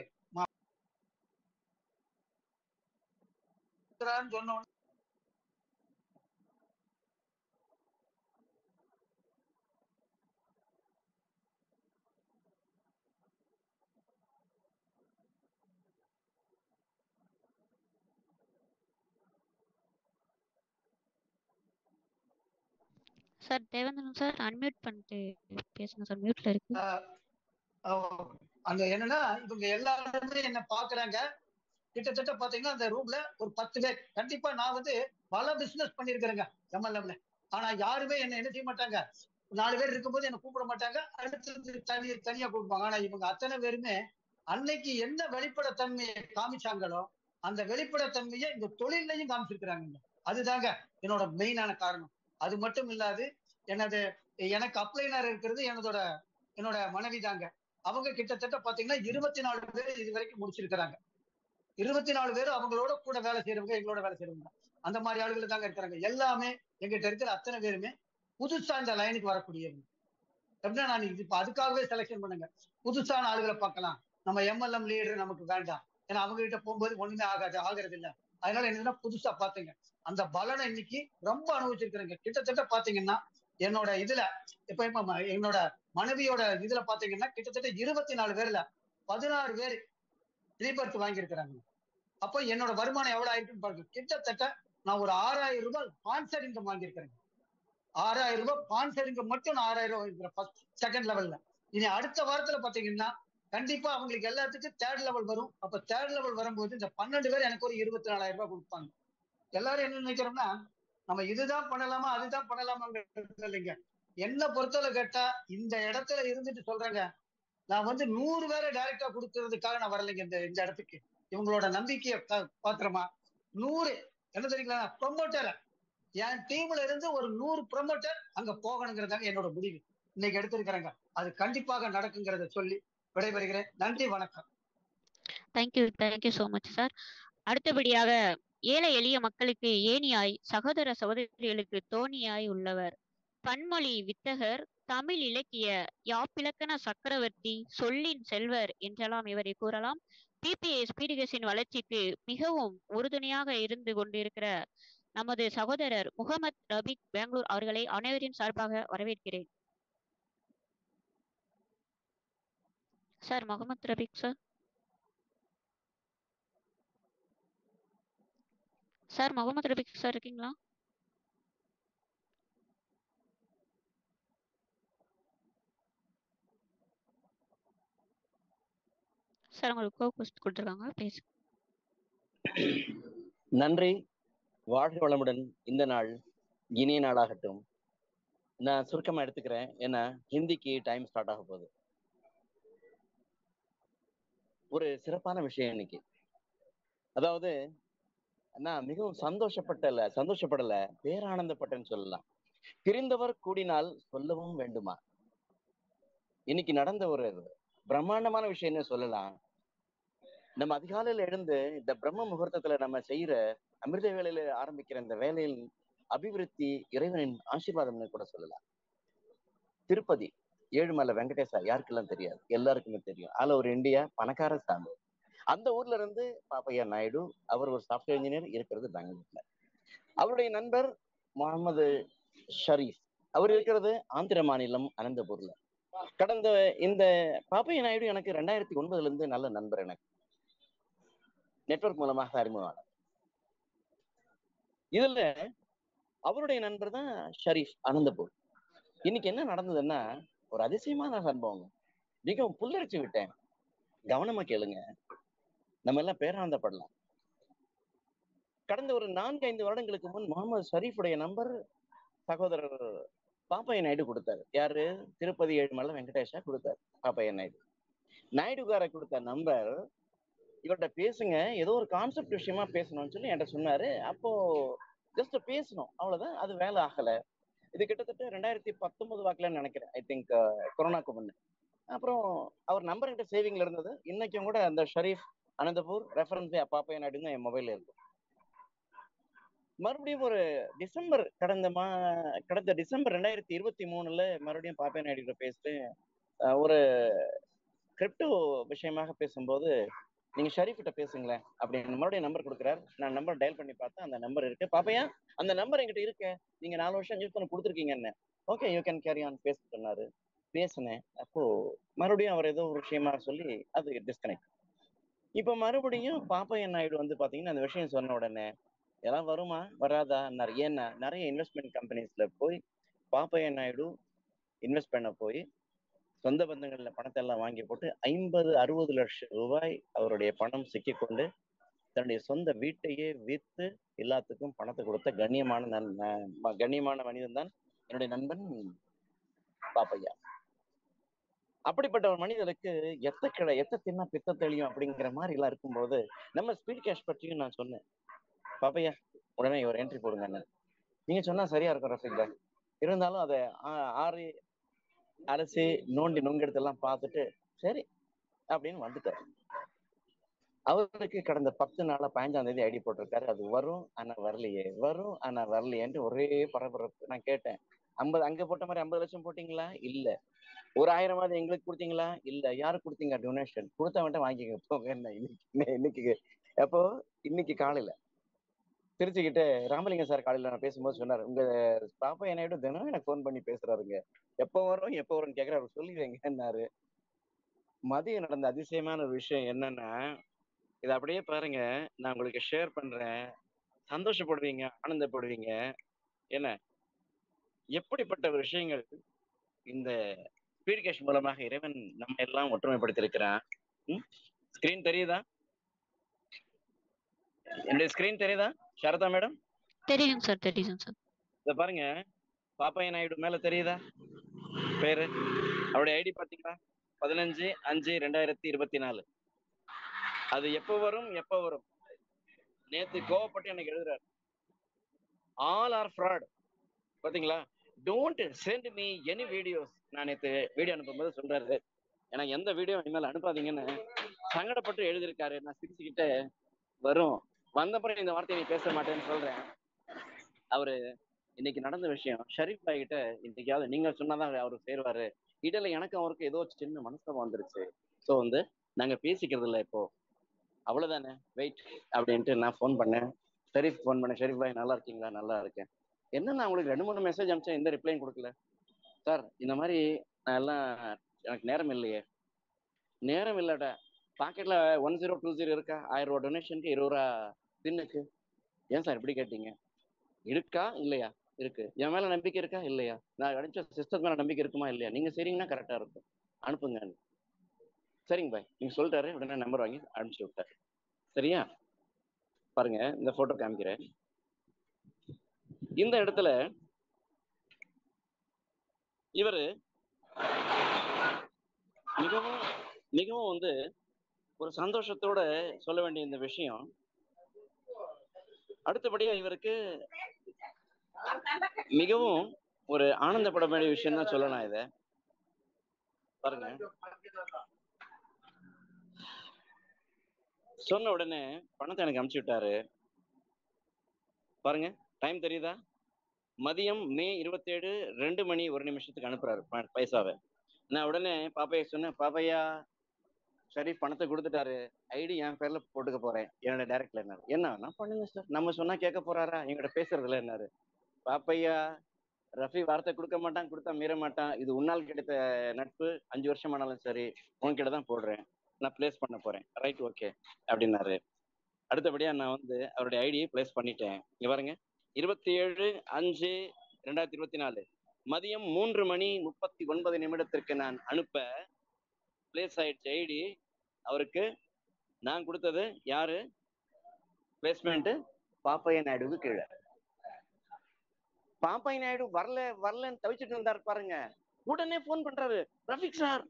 சொன்ன சார் தேவேந்திரன் சார் அன்மியூட் பண்ணிட்டு பேசுங்க சார், மியூட்ல இருக்கு. அங்க என்னன்னா இவங்க எல்லாருமே என்ன பாக்குறாங்க. கிட்டத்தட்ட பாத்தீங்கன்னா அந்த ரூம்ல ஒரு 10 பேர். கண்டிப்பா நான் வந்து பல பிசினஸ் பண்ணிருக்கிறேங்க எம்எல்ஏல. ஆனா யாருமே என்ன செய்ய மாட்டாங்க. 4 பேர் இருக்கும்போது என்ன கூப்பிட மாட்டாங்க, அடுத்து தனியா கூப்பிடுவாங்க. ஆனா இவங்க அத்தனை பேருமே அன்னைக்கு என்ன வெளிப்படைத்தன்மையை காமிச்சாங்களோ அந்த வெளிப்படைத்தன்மையை இந்த தொழிலையும் காமிச்சிருக்கிறாங்க. அதுதாங்க என்னோட மெயினான காரணம். அது மட்டும் இல்லாது எனக்கு அப்ளைனர் இருக்கிறது என்னோட மனைவி தாங்க. அவங்க கிட்டத்தட்ட பாத்தீங்கன்னா 24 பேர் இது வரைக்கும் முடிச்சிருக்கிறாங்க. 24 பேர் அவங்களோட கூட வேலை செய்யறவங்க, எங்களோட வேலை செய்யறவங்க. அந்த மாதிரி ஆளுகள் தாங்க இருக்கிறாங்க. எல்லாமே எங்கிட்ட இருக்கிற அத்தனை பேருமே புதுசா இந்த லைனுக்கு வரக்கூடியவங்க. எப்படின்னா நான் இப்ப அதுக்காகவே செலக்ஷன் பண்ணுங்க. புதுசான ஆளுகளை பார்க்கலாம். நம்ம எம்எல்எம் லீடர் நமக்கு வேண்டாம். ஏன்னா அவங்க கிட்ட போகும்போது ஒண்ணுமே ஆகிறது இல்ல. அதனால என்னன்னா புதுசா பாத்தீங்க அந்த பலனை இன்னைக்கு ரொம்ப அனுபவிச்சிருக்கிறேங்க. கிட்டத்தட்ட பாத்தீங்கன்னா என்னோட இதுல இப்ப என்னோட மனைவியோட இதுல பாத்தீங்கன்னா கிட்டத்தட்ட 24 பேர்ல 16 பேர் ரீபர்த் வாங்கியிருக்கிறாங்க. அப்போ என்னோட வருமானம் எவ்வளவு ஆயிருக்குன்னு பாருங்க. கிட்டத்தட்ட நான் ஒரு 6000 ரூபாய் ஸ்பான்சர் இன்கம் வாங்கியிருக்கிறேன். 6000 ரூபாய் ஸ்பான்சர் இன்கம் மட்டும் நான் 6000 ரூபாய் வாங்கிக்கிறேன் செகண்ட் லெவல்ல. இனி அடுத்த வாரத்துல பாத்தீங்கன்னா கண்டிப்பா அவங்களுக்கு எல்லாத்துக்கும் தேர்ட் லெவல் வரும். அப்ப தேர்ட் லெவல் வரும்போது இந்த 12 பேர் எனக்கு ஒரு 24,000 ரூபாய் கொடுப்பாங்க. எல்லாரும் என்ன நினைக்கிறோம்னா நம்ம இதுதான் பண்ணலாமா அதுதான் பண்ணலாமாங்கிறது இல்லைங்க. என்ன பொறுத்தவரை கேட்டா இந்த இடத்துல இருந்துட்டு சொல்றேங்க, நான் 100 பேரை டைரக்டா கொடுக்கறதுக்காக நான் வரலைங்க இந்த இடத்துக்கு. இவங்களோட நம்பிக்கையை பாத்திரமா 100 என்ன தெரியுங்களா, ப்ரொமோட்டரை என் டீம்ல இருந்து ஒரு 100 ப்ரொமோட்டர் அங்க போகணுங்கிறதாங்க என்னோட முடிவு இன்னைக்கு எடுத்திருக்கிறேங்க. அது கண்டிப்பாக நடக்குங்கிறத சொல்லி விடைபெறுகிறேன். நன்றி, வணக்கம். Thank you so much sir. அடுத்தபடியாக ஏழை எளிய மக்களுக்கு ஏணியாய், சகோதர சகோதரிகளுக்கு தோணியாய் உள்ளவர், பன்மொழி வித்தகர், தமிழ் இலக்கிய யாப்பிலக்கண சக்கரவர்த்தி, சொல்லின் செல்வர் என்றெல்லாம் இவரை கூறலாம். பிபிஎஸ் ஸ்பீடிகஸின் வளர்ச்சிக்கு மிகவும் உறுதுணையாக இருந்து கொண்டிருக்கிற நமது சகோதரர் முகமது ரபிக் பெங்களூர் அவர்களை அனைவரின் சார்பாக வரவேற்கிறேன். Sir Mohammed Rafiq sir. Sir Mohammed Rafiq sir இருக்கீங்களா? சார் உங்களுக்கு கோகோஸ்ட் கொடுத்துருக்காங்க, பேசு. நன்றி, வாழ்க வளமுடன். இந்த நாள் இனிய நாளாகட்டும். நான் சுருக்கமா எடுத்துக்கிறேன், ஏன்னா ஹிந்திக்கு டைம் ஸ்டார்ட் ஆக போகுது. ஒரு சிறப்பான விஷயம் இன்னைக்கு. அதாவது நான் மிகவும் சந்தோஷப்படல, பேரானந்தப்பட்டேன்னு சொல்லலாம். பிரிந்தவர் கூடினால் சொல்லவும் வேண்டுமா. இன்னைக்கு நடந்த ஒரு பிரம்மாண்டமான விஷயம் என்ன சொல்லலாம். நம்ம அதிகாலையில எழுந்து இந்த பிரம்ம முகூர்த்தத்துல நம்ம செய்யற அமிர்த வேலையில ஆரம்பிக்கிற இந்த வேலையில் அபிவிருத்தி இறைவனின் ஆசீர்வாதம்னு கூட சொல்லலாம். திருப்பதி ஏழுமலை வெங்கடேசா யாருக்கெல்லாம் தெரியாது, எல்லாருக்குமே தெரியும். ஆல் ஓவர் இந்தியா பணக்கார சாமி. அந்த ஊர்ல இருந்து பாப்பையா நாயுடு, அவர் ஒரு சாஃப்ட்வேர் இன்ஜினியர், இருக்கிறது பெங்களூர்ல. அவருடைய நண்பர் முகமது ஷரீஃப், அவர் இருக்கிறது ஆந்திர மாநிலம் அனந்தபூர்ல. கடந்த இந்த பாப்பையா நாயுடு எனக்கு 2009 இருந்து நல்ல நண்பர். எனக்கு நெட்வொர்க் மூலமாக அறிமுகமானார். இதுல அவருடைய நண்பர் தான் ஷரீஃப், அனந்தபூர். இன்னைக்கு என்ன நடந்ததுன்னா ஒரு அதிசயமான சம்பவம், மிகவும் புல்லரிச்சு விட்டேன். கவனமா கேளுங்க, நம்ம எல்லாம் பேரானந்தப்படலாம். கடந்த ஒரு 4-5 வருடங்களுக்கு முன் முகமது ஷரீஃபுடைய நம்பர் சகோதரர் பாப்பையா நாயுடு கொடுத்தாரு. யாரு? திருப்பதி ஏழுமலை வெங்கடேஷா கொடுத்தாரு. பாப்பையா நாயுடுகார கொடுத்த நம்பர், இவர்கிட்ட பேசுங்க, ஏதோ ஒரு கான்செப்ட் விஷயமா பேசணும்னு சொல்லி என்கிட்ட சொன்னாரு. அப்போ ஜஸ்ட் பேசணும், அவ்வளவுதான். அது வேலை ஆகல. இது கிட்டத்தட்ட 2019 வாக்குலன்னு நினைக்கிறேன், ஐ திங்க் கொரோனாக்கு முன்ன. அப்புறம் அவர் நம்பர் கிட்ட சேவிங்ல இருந்தது. இன்னைக்கும் கூட அந்த ஷரீஃப் அனந்தபூர் ரெஃபரன்ஸ் பாப்பையா நாயுடுன்னு என் மொபைல்ல இருக்கும். மறுபடியும் ஒரு டிசம்பர் கடந்த டிசம்பர் 2023 மறுபடியும் பாப்பையா நாயுடு பேசிட்டு ஒரு கிரிப்டோ விஷயமாக பேசும்போது, நீங்க ஷரீஃப் கிட்ட பேசுங்களேன் அப்படின்னு மறுபடியும் நம்பர் கொடுக்குறாரு. நான் நம்பர் டயல் பண்ணி பார்த்தேன், அந்த நம்பர் இருக்கு. பாப்பையா, அந்த நம்பர் என்கிட்ட இருக்கு, நீங்க 4 வருஷம் யூஸ் பண்ணி கொடுத்துருக்கீங்கன்னு. Okay, you can carry on, பேச சொன்னாரு. பேசினேன். அப்போ மறுபடியும் அவர் ஏதோ ஒரு விஷயமா சொல்லி அது டிஸ்கனெக்ட். இப்ப மறுபடியும் பாப்பையா நாயுடு பாத்தீங்கன்னா அந்த விஷயம் சொன்ன உடனே எல்லாம் வருமா வராதா, ஏன்னா நிறைய இன்வெஸ்ட்மெண்ட் கம்பெனிஸ்ல போய் பாப்பையா நாயுடு இன்வெஸ்ட் பண்ண போய் சொந்த பந்தங்கள்ல பணத்தை எல்லாம் வாங்கி போட்டு 50-60 லட்சம் ரூபாய் அவருடைய பணம் சிக்கிக்கொண்டு தன்னுடைய சொந்த வீட்டையே விற்று எல்லாத்துக்கும் பணத்தை கொடுத்த கண்ணியமான மனிதன் தான் என்னுடைய நண்பன் பாப்பையா. அப்படிப்பட்ட ஒரு மனிதனுக்கு எத்த தின்னா பித்த தெளியும் அப்படிங்கிற மாதிரி எல்லாம் இருக்கும்போது நம்ம ஸ்பீட் கேஷ் பற்றியும் நான் சொன்னேன். பாப்பையா, உடனே ஒரு என்ட்ரி போடுங்க, நீங்க சொன்னா சரியா இருக்கும் ரஃபீக் பாய். இருந்தாலும் அதை அலசி நோண்டி நுங்கெடுத்தெல்லாம் பார்த்துட்டு சரி அப்படின்னு வந்துட்டார். அவருக்கு கடந்த 10 நாளா 15ஆம் தேதி ஐடி போட்டிருக்காரு. அது வரும் ஆனா வரலையே, வரும் ஆனா வரலையேன்ட்டு ஒரே பரபரப்பு. நான் கேட்டேன், 50 அங்க போட்ட மாதிரி 50 லட்சம் போட்டீங்களா? இல்ல. ஒரு 1000 எங்களுக்கு கொடுத்தீங்களா? இல்ல. யாருக்கு கொடுத்தீங்க டொனேஷன்? கொடுத்தவன்ட்ட வாங்கிக்க போங்க. என்ன இன்னைக்கு அப்போ இன்னைக்கு காலையில திருச்சிக்கிட்ட ராமலிங்கம் சார் காலையில நான் பேசும்போது சொன்னார், உங்க பாப்பா என்னையோட தினம் எனக்கு ஃபோன் பண்ணி பேசுறாருங்க, எப்போ வரும்னு கேட்கறாரு, சொல்லி வைங்கன்னாரு. மதியம் நடந்த அதிசயமான ஒரு விஷயம் என்னன்னா, இதை அப்படியே பாருங்க, நான் உங்களுக்கு ஷேர் பண்றேன், சந்தோஷப்படுவீங்க, ஆனந்தப்படுவீங்க. என்ன எப்படிப்பட்ட விஷயங்கள் இந்த ஸ்பீட்கேஷ் மூலமாக இறைவன் நம்ம எல்லாம் ஒற்றுமைப்படுத்திருக்கிறான். ஸ்கிரீன் தெரியுதா? என்னுடைய ஸ்கிரீன் தெரியுதா சாரதா மேடம்? தெரியும் சார், தெரியும் சார். இத பாருங்க, பாப்பையா நாயுடு மேல தெரியுதா பேரு? அவருடைய ஐடி பாத்தீங்களா? 15/5/2024. அது எப்ப வரும் எப்ப வரும்? நேத்து கோவப்பட்டு எனக்கு எழுதுறாரு, ஆல் ஆர் ஃப்ராட். பாத்தீங்களா? Don't send me any videos. நான் நேத்து வீடியோ அனுப்பும்போது சொல்றாரு, எனக்கு எந்த வீடியோ இனிமேல் அனுப்பாதீங்கன்னு சங்கடப்பட்டு எழுதியிருக்காரு. நான் சிரிச்சுக்கிட்ட வரும் வந்தப்பறம் இந்த வார்த்தையை நீ பேச மாட்டேன்னு சொல்றேன். அவரு இன்னைக்கு நடந்த விஷயம் ஷரீப் பாய் கிட்ட இன்னைக்காவது நீங்க சொன்னாதான் அவரு சேருவாரு. இடையில எனக்கு அவருக்கு ஏதோ சின்ன மனஸ்தாபம் வந்துருச்சு. ஸோ வந்து நாங்க பேசிக்கிறது இல்லை இப்போ, அவ்வளவுதானே, வெயிட் அப்படின்ட்டு நான் ஃபோன் பண்ணேன். ஷரீஃப் ஃபோன் பண்ணேன், ஷரீப் பாய் நல்லா இருக்கீங்களா? நல்லா இருக்கேன். என்ன நான் உங்களுக்கு 2-3 மெசேஜ் அனுப்பிச்சேன், எந்த ரிப்ளையும் கொடுக்கல சார். இந்த மாதிரி நான் எல்லாம் எனக்கு நேரம் இல்லையே. நேரம் இல்லடா, பாக்கெட்ல 1020 இருக்கா? 1000 ரூபா டொனேஷனுக்கு 20 ரூபா பின்னுக்கு. ஏன் சார் இப்படி கேட்டீங்க? இருக்கா இல்லையா? இருக்கு. என் மேல நம்பிக்கை இருக்கா இல்லையா? நான் அடிச்ச சிஸ்டர் மேல நம்பிக்கை இருக்குமா இல்லையா? நீங்க சரிங்கன்னா கரெக்டா இருக்கும், அனுப்புங்க. சரிங்க பாய், நீங்க சொல்லிட்டாரு. உடனே நம்பர் வாங்கி அனுப்பிச்சு விட்டாரு. சரியா? பாருங்க, இந்த போட்டோ காமிக்கிறேன். இந்த இடத்துல இவரு மிகவும் மிகவும் வந்து ஒரு சந்தோஷத்தோட சொல்ல வேண்டிய இந்த விஷயம். அடுத்தபடியா இவருக்கு மிகவும் ஒரு ஆனந்தப்பட வேண்டிய விஷயம் தான் சொல்லலாம். இத பாருங்க, சொன்ன உடனே பணத்தை எனக்கு அனுப்பிச்சு விட்டாரு. பாருங்க, டைம் தெரியுதா? மதியம் மே 27 2:01 அனுப்புறாரு பைசாவை. நான் உடனே பாப்பையா சொன்னேன், பாப்பையா ஷரீஃப் பணத்தை கொடுத்துட்டாரு, ஐடி என் பேர்ல போட்டுக்க போறேன், என்னோட டைரக்ட்ல. என்ன பண்ணுங்க சார், நம்ம சொன்னா கேட்க போறாரா? எங்கிட்ட பேசுறதுல என்னாரு? பாப்பையா, ரஃபி வார்த்தை கொடுக்க மாட்டான், கொடுத்தா மீற மாட்டான், இது உன்னால் கிடைத்த நட்பு, 5 வருஷம் ஆனாலும் சரி உன்கிட்ட தான் போடுறேன், நான் பிளேஸ் பண்ண போறேன், ரைட் ஓகே அப்படின்னாரு. அடுத்தபடியா நான் வந்து அவருடைய ஐடியை பிளேஸ் பண்ணிட்டேன். இங்க பாருங்க, 27/5/2024 மதியம் 3:39 நான் அனுப்ப பிளேஸ் ஆயிடுச்சு ஐடி. அவருக்கு நான் கொடுத்தது யாரு? பிளேஸ்மெண்ட் பாப்பையா நாயுடுக்கு கீழே. பாப்பையா நாயுடு வரலன்னு தவிச்சிட்டு இருந்தாரு பாருங்க. உடனே போன் பண்றாரு, ரஃபிக் సార్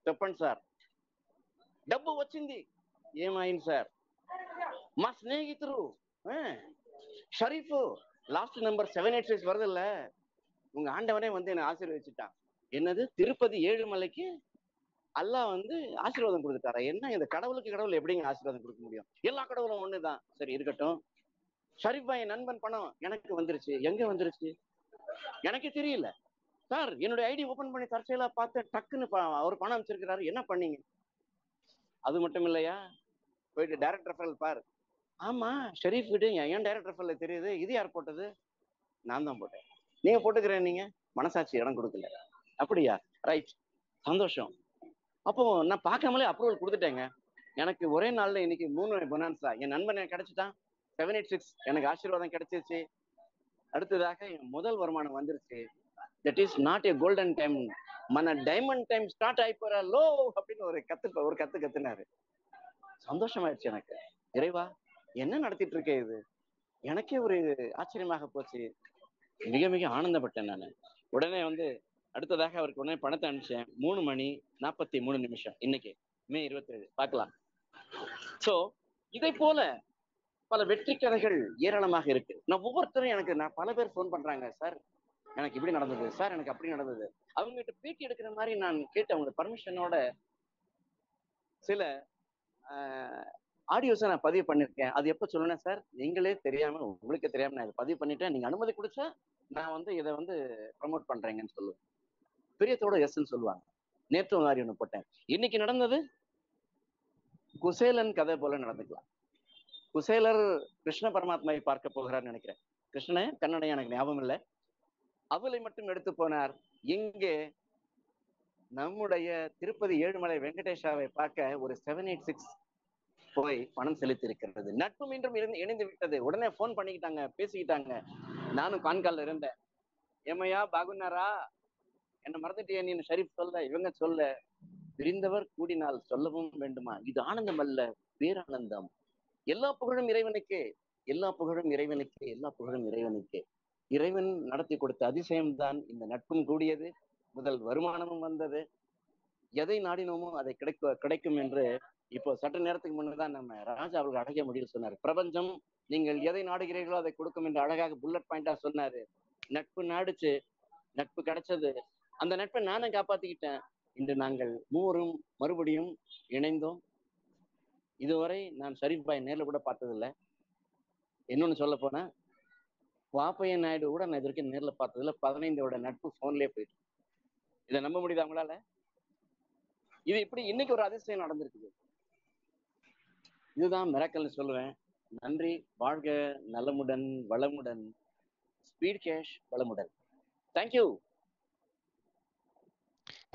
చెప్పండి సార్, డబ్బు వచ్చింది. ఏమైంది సార్? మా స్నేహితుడు ஷரீஃப் லாஸ்ட் நம்பர் 786 வருது இல்ல, உங்க ஆண்டவனே வந்து என்ன ஆசீர்வதிச்சுட்டான். என்னது? திருப்பதி ஏழுமலைக்கு அல்லாஹ் வந்து ஆசீர்வாதம் கொடுத்துட்டாரா? என்ன இந்த கடவுளுக்கு கடவுள் எப்படிங்க ஆசீர்வாதம் கொடுக்க முடியும்? எல்லா கடவுளும் ஒண்ணுதான். சரி இருக்கட்டும். ஷரீஃப் பாய் நண்பன் பணம் எனக்கு வந்துருச்சு. எங்க வந்துருச்சு எனக்கே தெரியல சார். என்னுடைய ஐடி ஓபன் பண்ணி தற்செயலா பார்த்து டக்குன்னு அவர் பணம் அமைச்சிருக்கிறாரு. என்ன பண்ணீங்க? அது மட்டும் இல்லையா, போயிட்டு டைரக்ட் ரெஃபரல் பாரு. ஆமா, ஷரீஃப் கிட்ட ஏன் டைரக்ட் ரெஃபரல் தெரியுது? இது யார் போட்டது? நான் தான் போட்டேன். நீங்க போட்டுக்கிறேன், நீங்க மனசாட்சி இடம் கொடுக்கல. அப்படியா? ரைட், சந்தோஷம். அப்போ நான் பார்க்காமலே அப்ரூவல் கொடுத்துட்டேங்க. எனக்கு ஒரே நாள்ல இன்னைக்கு 3 பொனான்சா. என் நண்பன் எனக்கு கிடைச்சிட்டான், 786 எனக்கு ஆசீர்வாதம் கிடைச்சிருச்சு. அடுத்ததாக என் முதல் வருமானம் வந்துருச்சு. That is not a golden time, மன டைமண்ட் டைம் ஸ்டார்ட் ஆகி போற லோ அப்படின்னு ஒரு கத்து கத்துனாரு. சந்தோஷமாயிடுச்சு எனக்கு. இறைவா, என்ன நடத்திட்டு இருக்கே இது? எனக்கே ஒரு ஆச்சரியமாக போச்சு. மிக மிக ஆனந்தப்பட்டேன் நான். உடனே வந்து அடுத்ததாக அவருக்கு உடனே பணத்தை அனுப்பிச்சேன். 3:43 இன்னைக்கு மே 27 பார்க்கலாம். சோ இதை போல பல வெற்றி கதைகள் ஏராளமாக இருக்கு. நான் ஒவ்வொருத்தரும் நான் பல பேர் ஃபோன் பண்றாங்க, சார் எனக்கு இப்படி நடந்தது சார், எனக்கு அப்படி நடந்தது. அவங்ககிட்ட பேட்டி எடுக்கிற மாதிரி நான் கேட்டு அவங்க பர்மிஷனோட சில ஆடியோஸை நான் பதிவு பண்ணிருக்கேன். அது எப்ப சொல்லுனேன் சார், நீங்களே தெரியாம உங்களுக்கே தெரியாம நான் இதை பதிவு பண்ணிட்டேன், நீங்க அனுமதி கொடுத்தா நான் வந்து இதை வந்து ப்ரமோட் பண்றேங்கன்னு சொல்லுவேன். பிரியத்தோட எஸ்ன்னு சொல்லுவாங்க. நேற்று மாதிரி ஒண்ணு போட்டேன். இன்னைக்கு நடந்தது குசேலன் கதை போல நடந்துக்கலாம். குசேலர் கிருஷ்ண பரமாத்மாவை பார்க்க போகிறார் நினைக்கிறேன். கிருஷ்ணன் கண்ணனை எனக்கு ஞாபகம் இல்லை. அவளை மட்டும் எடுத்து போனார். இங்கே நம்முடைய திருப்பதி ஏழுமலை வெங்கடேஷாவை பார்க்க ஒரு 786 போய் பணம் செலுத்தி இருக்கிறது. நட்பு மீண்டும் இணைந்து விட்டது. உடனே போன் பண்ணிக்கிட்டாங்க, பேசிக்கிட்டாங்க. நானும் கான்கால்ல இருந்தேன். ஏமையா பாகுனாரா, என்ன மறந்துட்டியா நீ? ஷரீப் சொல்ல, இவங்க சொல்ல, பிரிந்தவர் கூடினால் சொல்லவும் வேண்டுமா? இது ஆனந்தம் அல்ல, பேரானந்தம். எல்லா புகழும் இறைவனுக்கே, எல்லா புகழும் இறைவனுக்கே, எல்லா புகழும் இறைவனுக்கே. இறைவன் நடத்தி கொடுத்த அதிசயம்தான் இந்த நட்பும் கூடியது, முதல் வருமானமும் வந்தது. எதை நாடினோமோ அதை கிடைக்கும் என்று இப்போ சற்று நேரத்துக்கு முன்னதான் நம்ம ராஜா அவர்கள் அழகிய முடிவு சொன்னார். பிரபஞ்சம் நீங்கள் எதை நாடுகிறீர்களோ அதை கொடுக்கும் என்று அழகாக புல்லட் பாயிண்டா சொன்னாரு. நட்பு நாடுச்சு, நட்பு கிடைச்சது. அந்த நட்பை நானும் காப்பாத்திக்கிட்டேன். இன்று நாங்கள் மூவரும் மறுபடியும் இணைந்தோம். இதுவரை நான் ஷரீப் பாய் நேரில் கூட பார்த்ததில்லை. இன்னொன்னு சொல்ல போனா வாப்பைய நாயுடு கூட நான் இது வரைக்கும் நேரில் பார்த்ததில்லை. 15 நட்பு போன்லயே போயிட்டு. இதை நம்ப முடியுது அவங்களால? இது இப்படி இன்னைக்கு ஒரு அதிசயம் நடந்திருக்குது. இதுதான் மிராக்கல்னு சொல்லுவேன். நன்றி. வாழ்க நலமுடன் வளமுடன். ஸ்பீட் கேஷ் வளமுடன். Thank you.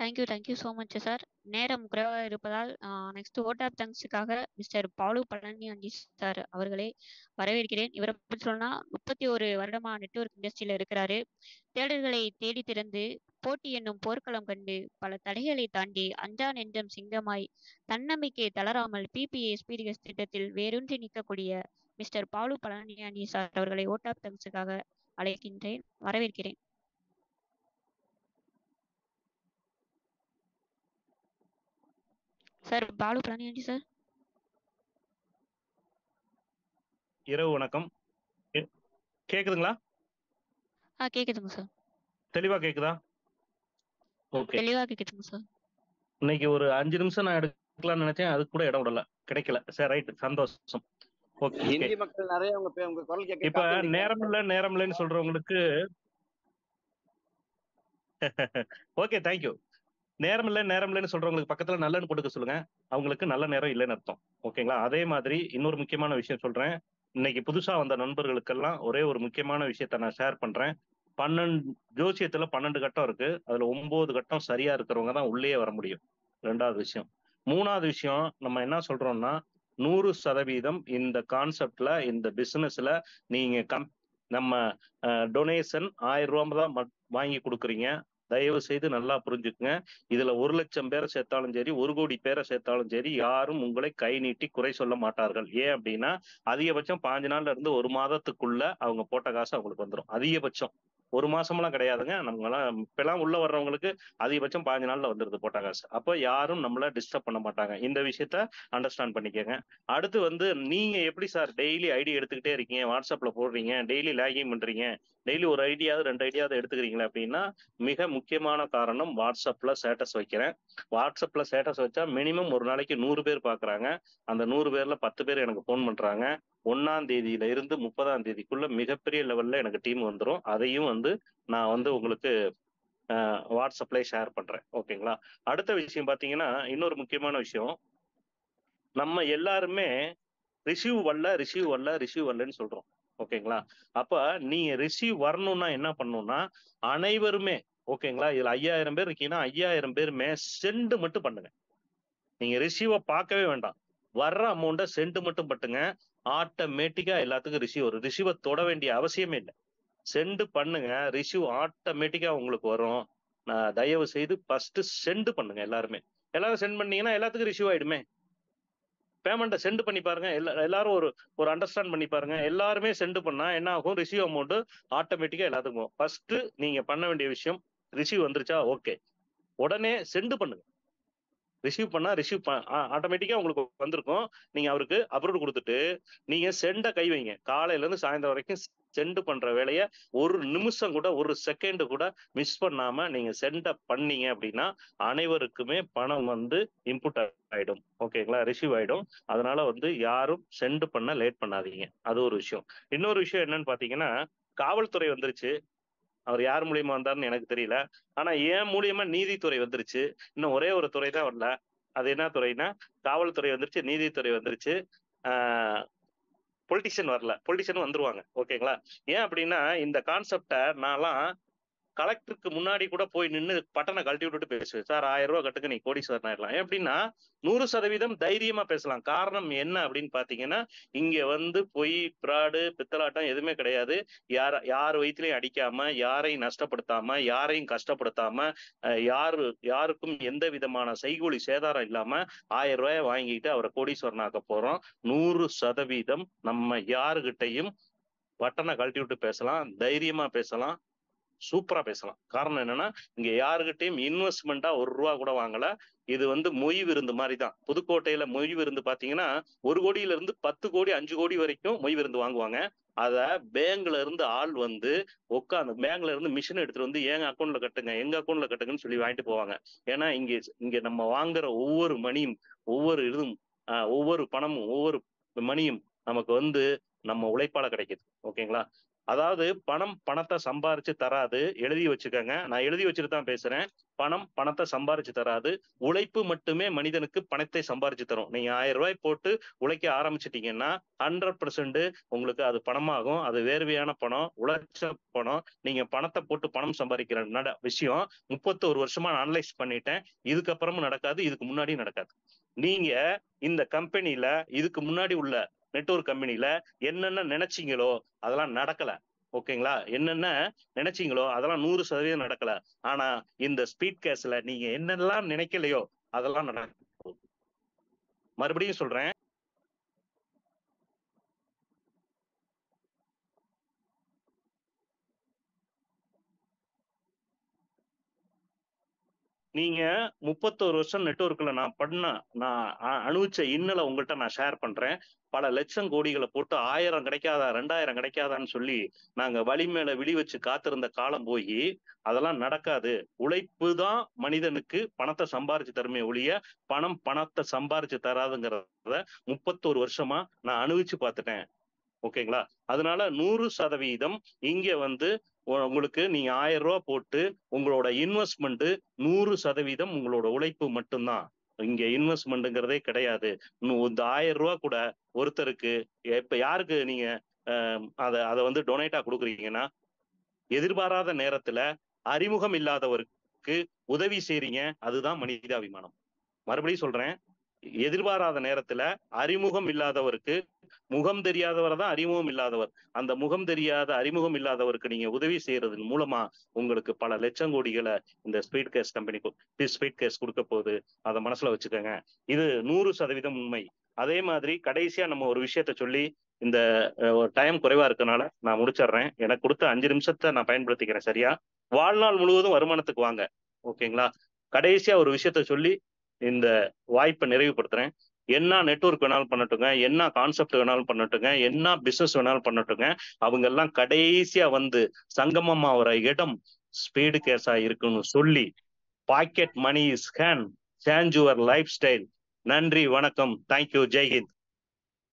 Thank you so much sir. நேரம் குறைவாக இருப்பதால் நெக்ஸ்ட் ஓட் ஆஃப் தேங்க்ஸுக்காக மிஸ்டர் பாலு பழனியாண்டி சார் அவர்களை வரவேற்கிறேன். இவரை பற்றி சொன்னா 31 வருடமா நெட்வொர்க் இண்டஸ்ட்ரியில இருக்கிறாரு. தேடல்களை தேடி திறந்து போட்டி என்னும் போர்க்களம் கண்டு பல தடைகளை தாண்டி அஞ்சா நெஞ்சம் சிங்கமாய் தன்னம்பிக்கை தளராமல் பிபிஏ ஸ்பீடிகஸ் திட்டத்தில் வேரூன்றி நிற்கக்கூடிய மிஸ்டர் பாலு பழனியாண்டி சார் அவர்களை ஓட் ஆஃப் தேங்க்ஸுக்காக அழைக்கின்றேன், வரவேற்கிறேன். Sir Balu Palaniyandi sir. இரவு வணக்கம். கேக்குதுங்களா? கேக்குதுங்க சார். தெளிவா கேக்குதா? ஓகே, தெளிவா கேக்குதுங்க சார். இன்னைக்கு ஒரு 5 நிமிஷம் நான் எடுக்கலாம்னு நினைச்சேன், அது கூட இடம் விடல, கிடைக்கல. சரி, ரைட், சந்தோஷம். ஓகே, ஹிந்தி மக்கள் நிறைய உங்க குரல் கேட்க இப்ப நேரம் இல்லைன்னு சொல்றவங்களுக்கு ஓகே, தேங்க்யூ. நேரம் இல்லைன்னு சொல்றவங்களுக்கு பக்கத்துல நல்லன்னு போட்டுக்க சொல்லுங்க. அவங்களுக்கு நல்ல நேரம் இல்லைன்னு அர்த்தம். ஓகேங்களா? அதே மாதிரி இன்னொரு முக்கியமான விஷயம் சொல்றேன். இன்னைக்கு புதுசா வந்த நண்பர்களுக்கெல்லாம் ஒரே ஒரு முக்கியமான விஷயத்த நான் ஷேர் பண்றேன். 12 ஜோசியத்துல 12 கட்டம் இருக்கு. அதுல 9 கட்டம் சரியா இருக்கிறவங்க தான் உள்ளே வர முடியும். 2வது விஷயம். 3வது விஷயம், நம்ம என்ன சொல்றோம்னா 100% இந்த கான்செப்ட்ல, இந்த பிசினஸ்ல நீங்க நம்ம டொனேஷன் 1000 ரூபாய் தான் வாங்கி கொடுக்குறீங்க. தயவு செய்து நல்லா புரிஞ்சுக்குங்க. இதுல 1 லட்சம் பேரை சேர்த்தாலும் சரி, 1 கோடி பேரை சேர்த்தாலும் சரி, யாரும் உங்களை கை நீட்டி குறை சொல்ல மாட்டார்கள். ஏன் அப்படின்னா அதிகபட்சம் 5 நாள்ல இருந்து 1 மாதத்துக்குள்ள அவங்க போட்ட காசு அவங்களுக்கு வந்துடும். அதிகபட்சம் 1 மாசம்லாம் கிடையாதுங்க. நம்மளாம் இப்பெல்லாம் உள்ள வர்றவங்களுக்கு அதிகபட்சம் 5 நாள்ல வந்துருது போட்ட காசு. அப்போ யாரும் நம்மள டிஸ்டர்ப் பண்ண மாட்டாங்க. இந்த விஷயத்த அண்டர்ஸ்டாண்ட் பண்ணிக்கோங்க. அடுத்து நீங்க எப்படி சார் டெய்லி ஐடி எடுத்துக்கிட்டே இருக்கீங்க, வாட்ஸ்அப்ல போடுறீங்க, டெய்லி லாகின் பண்றீங்க, டெய்லி ஒரு ஐடியாவது 2 ஐடியாவது எடுத்துக்கிறீங்களா அப்படின்னா, மிக முக்கியமான காரணம் வாட்ஸ்அப்ல ஸ்டேட்டஸ் வைக்கிறேன். வாட்ஸ்அப்ல ஸ்டேட்டஸ் வச்சா மினிமம் ஒரு நாளைக்கு 100 பேர் பாக்குறாங்க. அந்த 100 பேர்ல 10 பேர் எனக்கு போன் பண்றாங்க. 1ஆம் தேதியில இருந்து 30ஆம் தேதிக்குள்ள மிகப்பெரிய லெவல்ல எனக்கு டீம் வந்துடும். அதையும் நான் உங்களுக்கு வாட்ஸ்அப்ல ஷேர் பண்றேன். ஓகேங்களா? அடுத்த விஷயம் பாத்தீங்கன்னா, இன்னொரு முக்கியமான விஷயம், நம்ம எல்லாருமே ரிசீவ் வரலன்னு சொல்றோம். ஓகேங்களா? அப்ப நீங்க ரிசீவ் வரணும்னா என்ன பண்ணணும்னா, அனைவருமே, ஓகேங்களா, இதுல 5000 பேர் இருக்கீங்கன்னா 5000 பேருமே சென்ட் மட்டும் பண்ணுங்க. நீங்க ரிசீவ பார்க்கவே வேண்டாம். வர்ற அமௌண்ட்டை சென்ட் மட்டும் பண்ணுங்க. ஆட்டோமேட்டிக்கா எல்லாத்துக்கும் ரிசீவ் வரும். ரிசீவ தொட வேண்டிய அவசியமே இல்லை. சென்ட் பண்ணுங்க, ரிசீவ் ஆட்டோமேட்டிக்கா உங்களுக்கு வரும். தயவு செய்து ஃபர்ஸ்ட் சென்ட் பண்ணுங்க. எல்லாரும் சென்ட் பண்ணீங்கன்னா எல்லாத்துக்கும் ரிசீவ் ஆயிடுமே. பேமெண்ட்டை சென்ட் பண்ணி பாருங்க. எல்லாரும் ஒரு அண்டர்ஸ்டாண்ட் பண்ணி பாருங்க. எல்லாருமே சென்ட் பண்ணா என்ன ஆகும்? ரிசீவ் அமௌண்ட் ஆட்டோமேட்டிக்கா எல்லாத்துக்கும். ஃபர்ஸ்ட் நீங்க பண்ண வேண்டிய விஷயம், ரிசீவ் வந்துருச்சா, ஓகே, உடனே சென்ட் பண்ணுங்க. ரிசீவ் பண்ணா ஆட்டோமேட்டிக்கா உங்களுக்கு வந்திருக்கும். நீங்க அவருக்கு அப்ரூவ் கொடுத்துட்டு நீங்க சென்ட கை வைங்க. காலையில இருந்து சாயந்தரம் வரைக்கும் சென்ட் பண்ற வேலையை ஒரு நிமிஷம் கூட ஒரு செகண்ட் கூட மிஸ் பண்ணாம நீங்க சென்ட பண்ணீங்க அப்படின்னா அனைவருக்குமே பணம் வந்து இன்புட் ஆயிடும். ஓகேங்களா, ரிசீவ் ஆயிடும். அதனால வந்து யாரும் சென்ட் பண்ண லேட் பண்ணாதீங்க. அது ஒரு விஷயம். இன்னொரு விஷயம் என்னன்னு பாத்தீங்கன்னா, காவல்துறை வந்துருச்சு. அவர் யார் மூலியமா வந்தாருன்னு எனக்கு தெரியல. ஆனா என் மூலியமா நீதித்துறை வந்துருச்சு. இன்னும் ஒரே ஒரு துறை தான் வரல. அது என்ன துறைனா, காவல்துறை வந்துருச்சு, நீதித்துறை வந்துருச்சு. பொலிட்டிஷியன் வரல. பொலிட்டிஷியன் வந்துருவாங்க. ஓகேங்களா. ஏன் அப்படின்னா இந்த கான்செப்டை நான்லாம் கலெக்டருக்கு முன்னாடி கூட போய் நின்று பட்டனை கழட்டி விட்டுட்டு பேசுவேன். சார் 1000 ரூபாய் கட்டுக்கு நீ கோடீஸ்வரன் ஆயிடலாம். எப்படின்னா 100% தைரியமா பேசலாம். காரணம் என்ன அப்படின்னு பாத்தீங்கன்னா, இங்க வந்து பொய், பிராடு, பித்தலாட்டம் எதுவுமே கிடையாது. யார் வயிற்றுலையும் அடிக்காம, யாரையும் நஷ்டப்படுத்தாம, யாரையும் கஷ்டப்படுத்தாம, யாருக்கும் எந்த விதமான செய்கூலி சேதாரம் இல்லாம 1000 ரூபாய் வாங்கிட்டு அவரை கோடீஸ்வரன் ஆக்க போறோம். 100% நம்ம யாருகிட்டையும் பட்டனை கழட்டி விட்டு பேசலாம், தைரியமா பேசலாம், சூப்பரா பேசலாம். காரணம் என்னன்னா, இங்க யாருகிட்டையும் இன்வெஸ்ட்மெண்டா 1 ரூபா கூட வாங்கல. இது வந்து மொய் விருந்து மாதிரி தான். புதுக்கோட்டையில மொய் விருந்து பாத்தீங்கன்னா 1 கோடியில இருந்து 10 கோடி 5 கோடி வரைக்கும் மொய் விருந்து வாங்குவாங்க. அத பேங்க்ல இருந்து ஆள் வந்து உட்காந்து பேங்க்ல இருந்து மிஷின் எடுத்துட்டு வந்து எங்க அக்கௌண்ட்ல கட்டுங்க, எங்க அக்கௌண்ட்ல கட்டுங்கன்னு சொல்லி வாங்கிட்டு போவாங்க. ஏன்னா இங்க நம்ம வாங்குற ஒவ்வொரு மணியும், ஒவ்வொரு இதுவும், ஒவ்வொரு பணமும், ஒவ்வொரு மணியும் நமக்கு வந்து நம்ம உழைப்பால கிடைக்குது. ஓகேங்களா. அதாவது பணத்தை சம்பாரிச்சு தராது. எழுதி வச்சுக்கோங்க. நான் எழுதி வச்சுட்டு தான் பேசுறேன். பணத்தை சம்பாரிச்சு தராது. உழைப்பு மட்டுமே மனிதனுக்கு பணத்தை சம்பாரிச்சு தரும். நீங்க 1000 ரூபாய் போட்டு உழைக்க ஆரம்பிச்சிட்டீங்கன்னா 100% உங்களுக்கு அது பணமாகும். அது வேர்வையான பணம், உழைச்ச பணம். நீங்க பணத்தை போட்டு பணம் சம்பாதிக்கிற விஷயம் 31 வருஷமா நான் அனலைஸ் பண்ணிட்டேன். இதுக்கப்புறமும் நடக்காது, இதுக்கு முன்னாடியும் நடக்காது. நீங்க இந்த கம்பெனில இதுக்கு முன்னாடி உள்ள நெட்வொர்க் கம்பெனில என்னென்ன நினைச்சீங்களோ அதெல்லாம் நடக்கல. ஓகேங்களா. என்னென்ன நினைச்சீங்களோ அதெல்லாம் 100% நடக்கல. ஆனா இந்த ஸ்பீட் கேஸ்ல நீங்க என்னெல்லாம் நினைக்கலையோ அதெல்லாம் நடக்கும். மறுபடியும் சொல்றேன், நீங்க 31 வருஷம் நெட்வொர்க்ல நான் அனுபவிச்ச இன்னல உங்கள்கிட்ட நான் ஷேர் பண்றேன். பல லட்சம் கோடிகளை போட்டு 1000 கிடைக்காதா 2000 கிடைக்காதான்னு சொல்லி நாங்க வழி மேல விழி வச்சு காத்திருந்த காலம் போய் அதெல்லாம் நடக்காது. உழைப்பு தான் மனிதனுக்கு பணத்தை சம்பாரிச்சு தருமே ஒழிய பணத்தை சம்பாரிச்சு தராதுங்கிறத 31 வருஷமா நான் அனுபவிச்சு பார்த்துட்டேன். ஓகேங்களா. அதனால 100% இங்க வந்து உங்களுக்கு நீங்க 1000 ரூபாய் போட்டு உங்களோட இன்வெஸ்ட்மெண்ட் 100% உங்களோட உழைப்பு மட்டும்தான். இங்க இன்வெஸ்ட்மெண்ட்ங்கிறதே கிடையாது. இந்த 1000 ரூபாய் கூட ஒருத்தருக்கு இப்ப யாருக்கு நீங்க அதை வந்து டொனேட்டா கொடுக்குறீங்கன்னா, எதிர்பாராத நேரத்துல அறிமுகம் இல்லாதவருக்கு உதவி செய்றீங்க. அதுதான் மனிதாபிமானம். மறுபடியும் சொல்றேன், எதிர்பாராத நேரத்துல அறிமுகம் இல்லாதவருக்கு, முகம் தெரியாதவர் தான் அறிமுகம் இல்லாதவர். அந்த முகம் தெரியாத அறிமுகம் இல்லாதவருக்கு நீங்க உதவி செய்யறதன் மூலமா உங்களுக்கு பல லட்சம் கோடிகளை இந்த speed gas company speed gas கொடுக்க போகுது. அதை மனசுல வச்சுக்கோங்க. இது 100% உண்மை. அதே மாதிரி கடைசியா நம்ம ஒரு விஷயத்த சொல்லி இந்த டைம் குறைவா இருக்கனால நான் முடிச்சிடுறேன். எனக்கு கொடுத்த 5 நிமிஷத்தை நான் பயன்படுத்திக்கிறேன். சரியா? வாழ்நாள் முழுவதும் வருமானத்துக்கு வாங்க. ஓகேங்களா. கடைசியா ஒரு விஷயத்த சொல்லி இந்த வாய்ப்பை நிறைவுபடுத்துறேன். என்ன நெட்வொர்க் வேணாலும் பண்ணட்டுங்க, என்ன கான்செப்ட் வேணாலும் பண்ணட்டுங்க, என்ன பிசினஸ் வேணாலும் பண்ணட்டுங்க, அவங்க எல்லாம் கடைசியா வந்து சங்கமமா வர இடம் ஸ்பீடு கேஸா இருக்குன்னு சொல்லி, pocket money is can change your lifestyle. நன்றி, வணக்கம், தேங்க்யூ, ஜெய்ஹிந்த்.